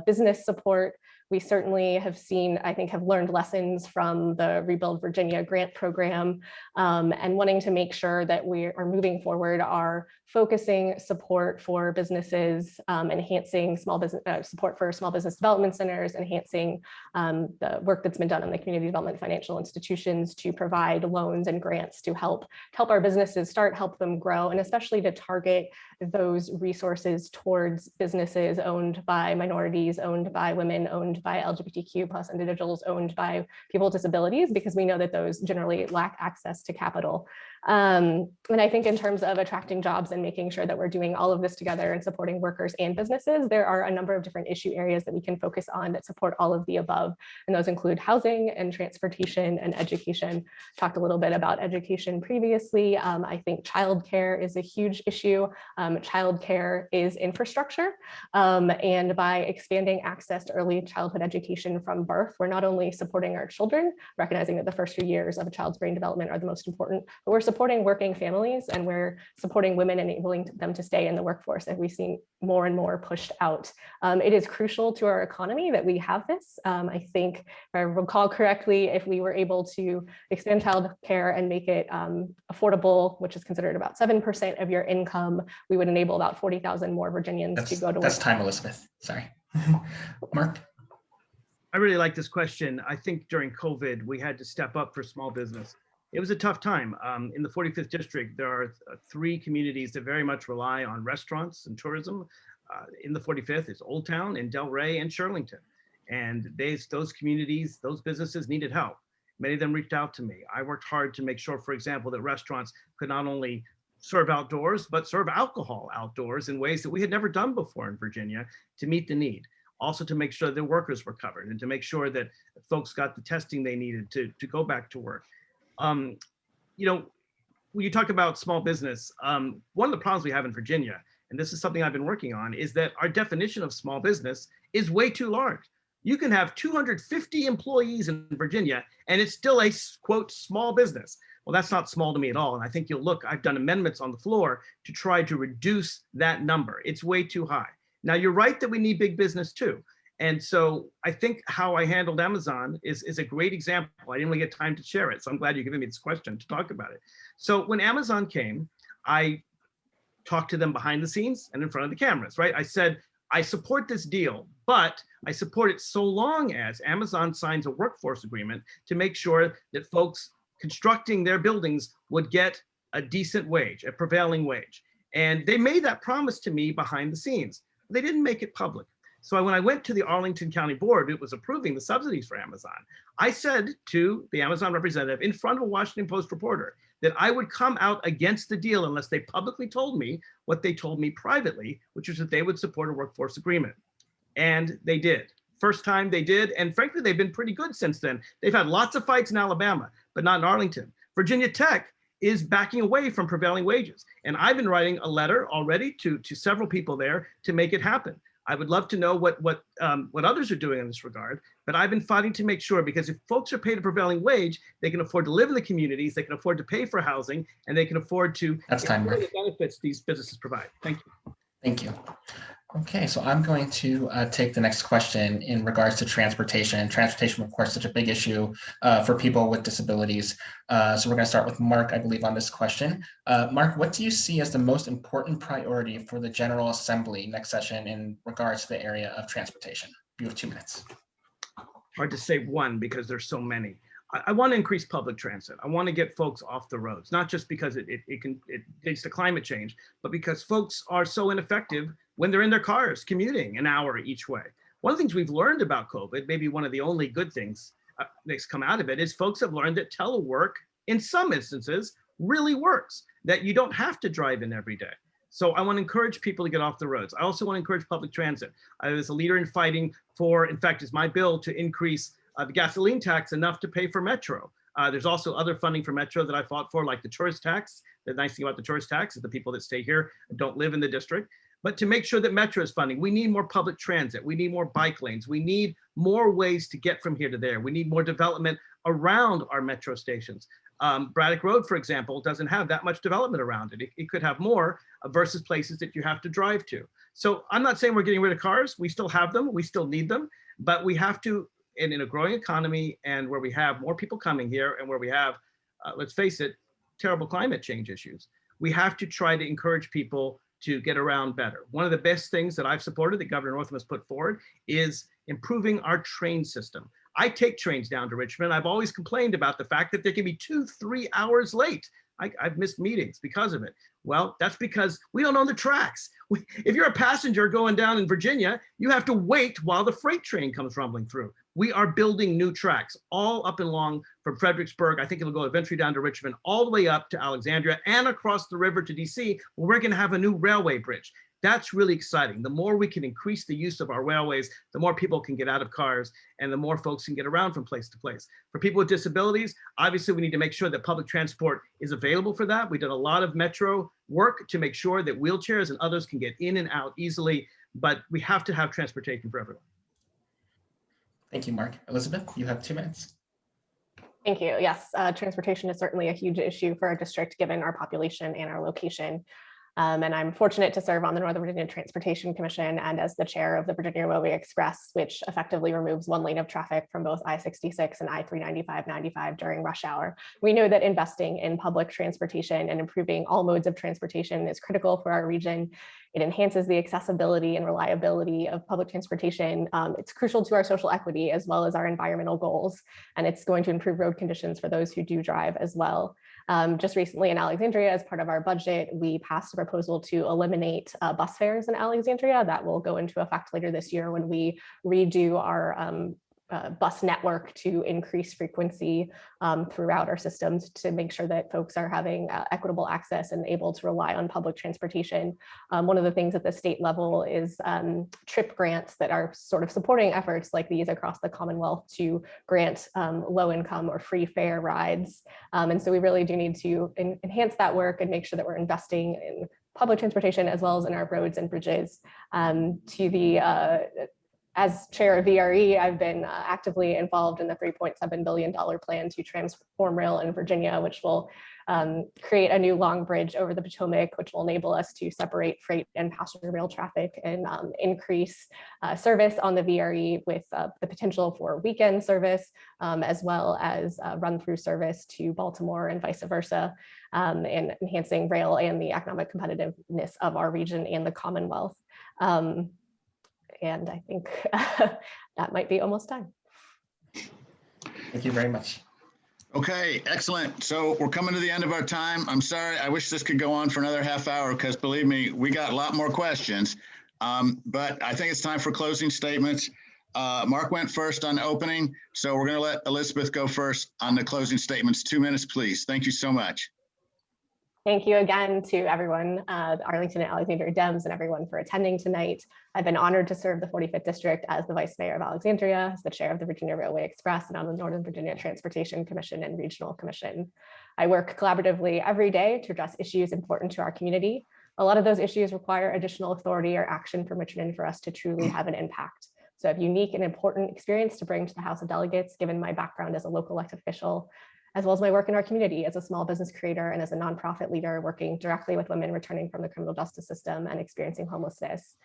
business support, we certainly have seen, I think, have learned lessons from the Rebuild Virginia grant program, and wanting to make sure that we are moving forward, are focusing support for businesses, enhancing small business support for small business development centers, enhancing the work that's been done in the community development financial institutions to provide loans and grants to help our businesses help them grow, and especially to target those resources towards businesses owned by minorities, owned by women, owned by LGBTQ plus individuals, owned by people with disabilities, because we know that those generally lack access to capital. And I think in terms of attracting jobs and making sure that we're doing all of this together and supporting workers and businesses, there are a number of different issue areas that we can focus on that support all of the above. And those include housing and transportation and education. Talked a little bit about education previously. I think childcare is a huge issue. Childcare is infrastructure. And by expanding access to early childhood education from birth, we're not only supporting our children, recognizing that the first few years of a child's brain development are the most important, but we're supporting working families, and we're supporting women, enabling them to stay in the workforce that we've seen more and more pushed out. It is crucial to our economy that we have this. I think, if I recall correctly, if we were able to expand childcare and make it affordable, which is considered about 7% of your income, we would enable about 40,000 more Virginians to go to work. That's time, Elizabeth. Sorry. Mark? I really like this question. I think during COVID, we had to step up for small business. It was a tough time. In the 45th district, there are 3 communities that very much rely on restaurants and tourism. In the 45th is Old Town and Delray and Shirlington. And those communities, those businesses needed help. Many of them reached out to me. I worked hard to make sure, for example, that restaurants could not only serve outdoors, but serve alcohol outdoors in ways that we had never done before in Virginia to meet the need. Also to make sure their workers were covered and to make sure that folks got the testing they needed to go back to work. You know, when you talk about small business, one of the problems we have in Virginia, and this is something I've been working on, is that our definition of small business is way too large. You can have 250 employees in Virginia and it's still a, quote, small business. Well, that's not small to me at all. And I think you'll look, I've done amendments on the floor to try to reduce that number. It's way too high. Now, you're right that we need big business too. And so I think how I handled Amazon is a great example. I didn't really get time to share it, so I'm glad you're giving me this question to talk about it. So when Amazon came, I talked to them behind the scenes and in front of the cameras, right? I said, I support this deal, but I support it so long as Amazon signs a workforce agreement to make sure that folks constructing their buildings would get a decent wage, a prevailing wage. And they made that promise to me behind the scenes. They didn't make it public. So when I went to the Arlington County Board, it was approving the subsidies for Amazon. I said to the Amazon representative in front of a Washington Post reporter that I would come out against the deal unless they publicly told me what they told me privately, which was that they would support a workforce agreement. And they did. First time they did. And frankly, they've been pretty good since then. They've had lots of fights in Alabama, but not in Arlington. Virginia Tech is backing away from prevailing wages. And I've been writing a letter already to several people there to make it happen. I would love to know what others are doing in this regard, but I've been fighting to make sure, because if folks are paid a prevailing wage, they can afford to live in the communities, they can afford to pay for housing, and they can afford to get the benefits these businesses provide. Thank you. Thank you. Okay, so I'm going to take the next question in regards to transportation. Transportation, of course, such a big issue for people with disabilities. So we're going to start with Mark, I believe, on this question. Mark, what do you see as the most important priority for the General Assembly next session in regards to the area of transportation? You have 2 minutes. Hard to say one because there's so many. I want to increase public transit. I want to get folks off the roads, not just because it leads to climate change, but because folks are so ineffective when they're in their cars commuting an hour each way. One of the things we've learned about COVID, maybe one of the only good things that's come out of it, is folks have learned that telework in some instances really works, that you don't have to drive in every day. So I want to encourage people to get off the roads. I also want to encourage public transit. I was a leader in fighting for, in fact, it's my bill to increase the gasoline tax enough to pay for Metro. There's also other funding for Metro that I fought for, like the tourist tax. The nice thing about the tourist tax is the people that stay here don't live in the district. But to make sure that Metro is funding, we need more public transit. We need more bike lanes. We need more ways to get from here to there. We need more development around our Metro stations. Braddock Road, for example, doesn't have that much development around it. It could have more versus places that you have to drive to. So I'm not saying we're getting rid of cars. We still have them. We still need them. But we have to, and in a growing economy and where we have more people coming here and where we have, let's face it, terrible climate change issues, we have to try to encourage people to get around better. One of the best things that I've supported that Governor Northam has put forward is improving our train system. I take trains down to Richmond. I've always complained about the fact that they can be 2-3 hours late. I've missed meetings because of it. Well, that's because we don't own the tracks. If you're a passenger going down in Virginia, you have to wait while the freight train comes rumbling through. We are building new tracks all up and along from Fredericksburg. I think it'll go eventually down to Richmond, all the way up to Alexandria and across the river to DC, where we're going to have a new railway bridge. That's really exciting. The more we can increase the use of our railways, the more people can get out of cars and the more folks can get around from place to place. For people with disabilities, obviously we need to make sure that public transport is available for that. We did a lot of Metro work to make sure that wheelchairs and others can get in and out easily, but we have to have transportation for everyone. Thank you, Mark. Elizabeth, you have 2 minutes. Thank you. Yes, transportation is certainly a huge issue for our district, given our population and our location. And I'm fortunate to serve on the Northern Virginia Transportation Commission and as the chair of the Virginia Railway Express, which effectively removes one lane of traffic from both I-66 and I-395/95 during rush hour. We know that investing in public transportation and improving all modes of transportation is critical for our region. It enhances the accessibility and reliability of public transportation. It's crucial to our social equity as well as our environmental goals, and it's going to improve road conditions for those who do drive as well. Just recently in Alexandria, as part of our budget, we passed a proposal to eliminate bus fares in Alexandria. That will go into effect later this year when we redo our bus network to increase frequency throughout our systems to make sure that folks are having equitable access and able to rely on public transportation. One of the things at the state level is TRIP grants that are sort of supporting efforts like these across the Commonwealth to grant low income or free fare rides. And so we really do need to enhance that work and make sure that we're investing in public transportation as well as in our roads and bridges. As chair of VRE, I've been actively involved in the $3.7 billion plan to transform rail in Virginia, which will create a new long bridge over the Potomac, which will enable us to separate freight and passenger rail traffic and increase service on the VRE with the potential for weekend service, as well as run-through service to Baltimore and vice versa, and enhancing rail and the economic competitiveness of our region and the Commonwealth. And I think that might be almost time. Thank you very much. Okay, excellent. So we're coming to the end of our time. I'm sorry. I wish this could go on for another half hour because believe me, we got a lot more questions. But I think it's time for closing statements. Mark went first on opening, so we're going to let Elizabeth go first on the closing statements. 2 minutes, please. Thank you so much. Thank you again to everyone, the Arlington and Alexandria Dems and everyone for attending tonight. I've been honored to serve the 45th District as the Vice Mayor of Alexandria, as the Chair of the Virginia Railway Express, and on the Northern Virginia Transportation Commission and Regional Commission. I work collaboratively every day to address issues important to our community. A lot of those issues require additional authority or action from Richmond for us to truly have an impact. So I have unique and important experience to bring to the House of Delegates, given my background as a local elected official, as well as my work in our community as a small business creator and as a nonprofit leader working directly with women returning from the criminal justice system and experiencing homelessness.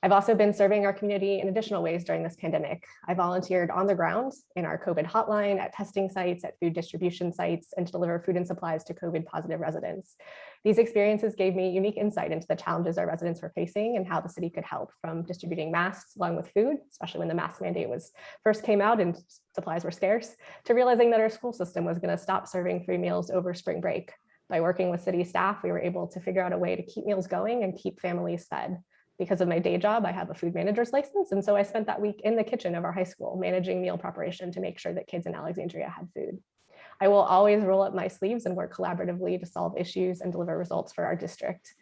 I've also been serving our community in additional ways during this pandemic. I volunteered on the ground in our COVID hotline, at testing sites, at food distribution sites, and to deliver food and supplies to COVID positive residents. These experiences gave me unique insight into the challenges our residents were facing and how the city could help, from distributing masks along with food, especially when the mask mandate first came out and supplies were scarce, to realizing that our school system was going to stop serving free meals over spring break. By working with city staff, we were able to figure out a way to keep meals going and keep families fed. Because of my day job, I have a food manager's license. And so I spent that week in the kitchen of our high school managing meal preparation to make sure that kids in Alexandria had food. I will always roll up my sleeves and work collaboratively to solve issues and deliver results for our district.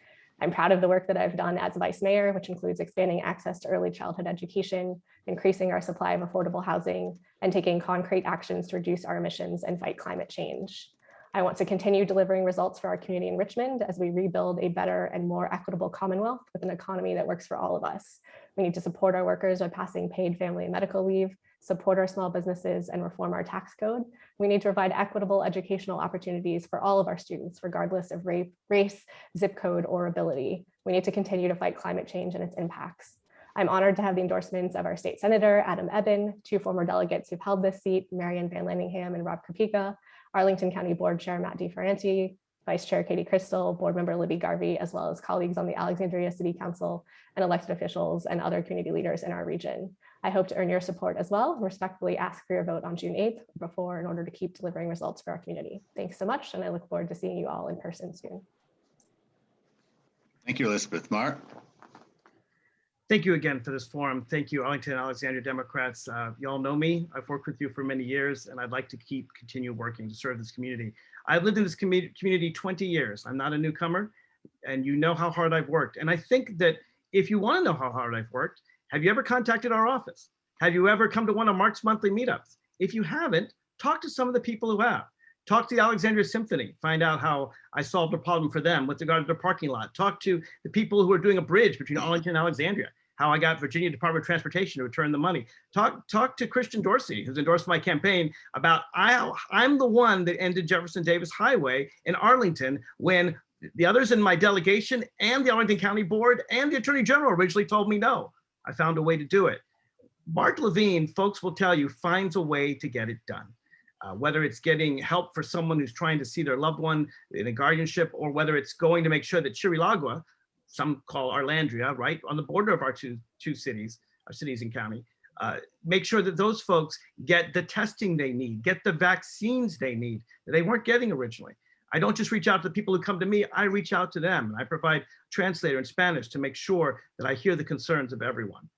I'm proud of the work that I've done as vice mayor, which includes expanding access to early childhood education, increasing our supply of affordable housing, and taking concrete actions to reduce our emissions and fight climate change. I want to continue delivering results for our community in Richmond as we rebuild a better and more equitable Commonwealth with an economy that works for all of us. We need to support our workers by passing paid family and medical leave, support our small businesses, and reform our tax code. We need to provide equitable educational opportunities for all of our students, regardless of race, zip code, or ability. We need to continue to fight climate change and its impacts. I'm honored to have the endorsements of our state senator, Adam Ebbin, 2 former delegates who've held this seat, Marian Van Landingham and Rob Kopika, Arlington County Board Chair Matt DiFerranti, Vice Chair Katie Crystal, Board Member Libby Garvey, as well as colleagues on the Alexandria City Council and elected officials and other community leaders in our region. I hope to earn your support as well and respectfully ask for your vote on June 8th before in order to keep delivering results for our community. Thanks so much, and I look forward to seeing you all in person soon. Thank you, Elizabeth. Mark? Thank you again for this forum. Thank you, Arlington and Alexandria Democrats. You all know me. I've worked with you for many years, and I'd like to continue working to serve this community. I've lived in this community 20 years. I'm not a newcomer, and you know how hard I've worked. And I think that if you want to know how hard I've worked, have you ever contacted our office? Have you ever come to one of Mark's monthly meetups? If you haven't, talk to some of the people who have. Talk to the Alexandria Symphony, find out how I solved a problem for them with regard to the parking lot. Talk to the people who are doing a bridge between Arlington and Alexandria, how I got Virginia Department of Transportation to return the money. Talk to Christian Dorsey, who's endorsed my campaign, about I'm the one that ended Jefferson Davis Highway in Arlington when the others in my delegation and the Arlington County Board and the Attorney General originally told me no. I found a way to do it. Mark Levine, folks will tell you, finds a way to get it done. Whether it's getting help for someone who's trying to see their loved one in a guardianship, or whether it's going to make sure that Chiricahua, some call Arlandria, right, on the border of our two cities, our cities and county, make sure that those folks get the testing they need, get the vaccines they need that they weren't getting originally. I don't just reach out to the people who come to me, I reach out to them. And I provide translator in Spanish to make sure that I hear the concerns of everyone.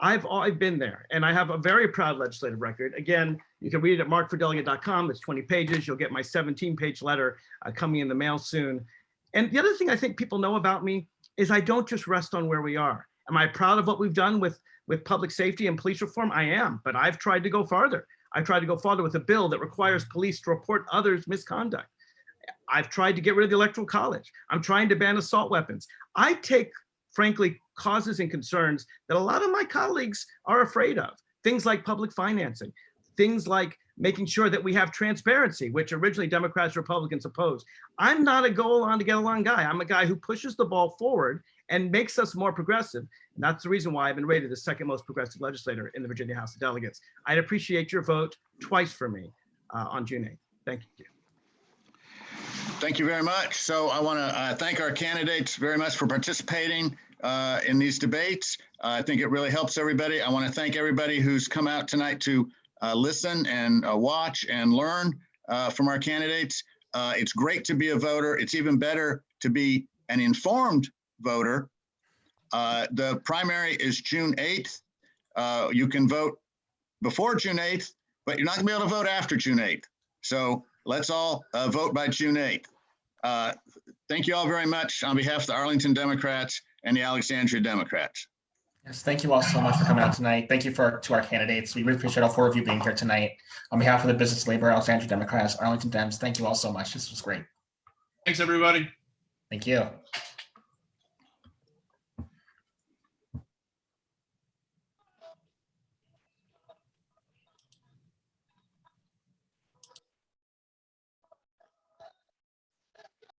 I've been there, and I have a very proud legislative record. Again, you can read it at markfordelegate.com. It's 20 pages. You'll get my 17-page letter coming in the mail soon. And the other thing I think people know about me is I don't just rest on where we are. Am I proud of what we've done with public safety and police reform? I am, but I've tried to go farther. I've tried to go farther with a bill that requires police to report others' misconduct. I've tried to get rid of the Electoral College. I'm trying to ban assault weapons. I take, frankly, causes and concerns that a lot of my colleagues are afraid of. Things like public financing, things like making sure that we have transparency, which originally Democrats, Republicans opposed. I'm not a go along to get along guy. I'm a guy who pushes the ball forward and makes us more progressive. And that's the reason why I've been rated the second most progressive legislator in the Virginia House of Delegates. I'd appreciate your vote twice for me on June 8th. Thank you. Thank you very much. So I want to thank our candidates very much for participating. in these debates. I think it really helps everybody. I want to thank everybody who's come out tonight to listen and watch and learn from our candidates. It's great to be a voter. It's even better to be an informed voter. The primary is June 8th. You can vote before June 8th, but you're not gonna be able to vote after June 8th. So let's all vote by June 8th. Thank you all very much on behalf of the Arlington Democrats and the Alexandria Democrats. Yes, thank you all so much for coming out tonight. Thank you to our candidates. We really appreciate all 4 of you being here tonight. On behalf of the Business, Labor, Alexandria Democrats, Arlington Dems, thank you all so much. This was great. Thanks, everybody. Thank you.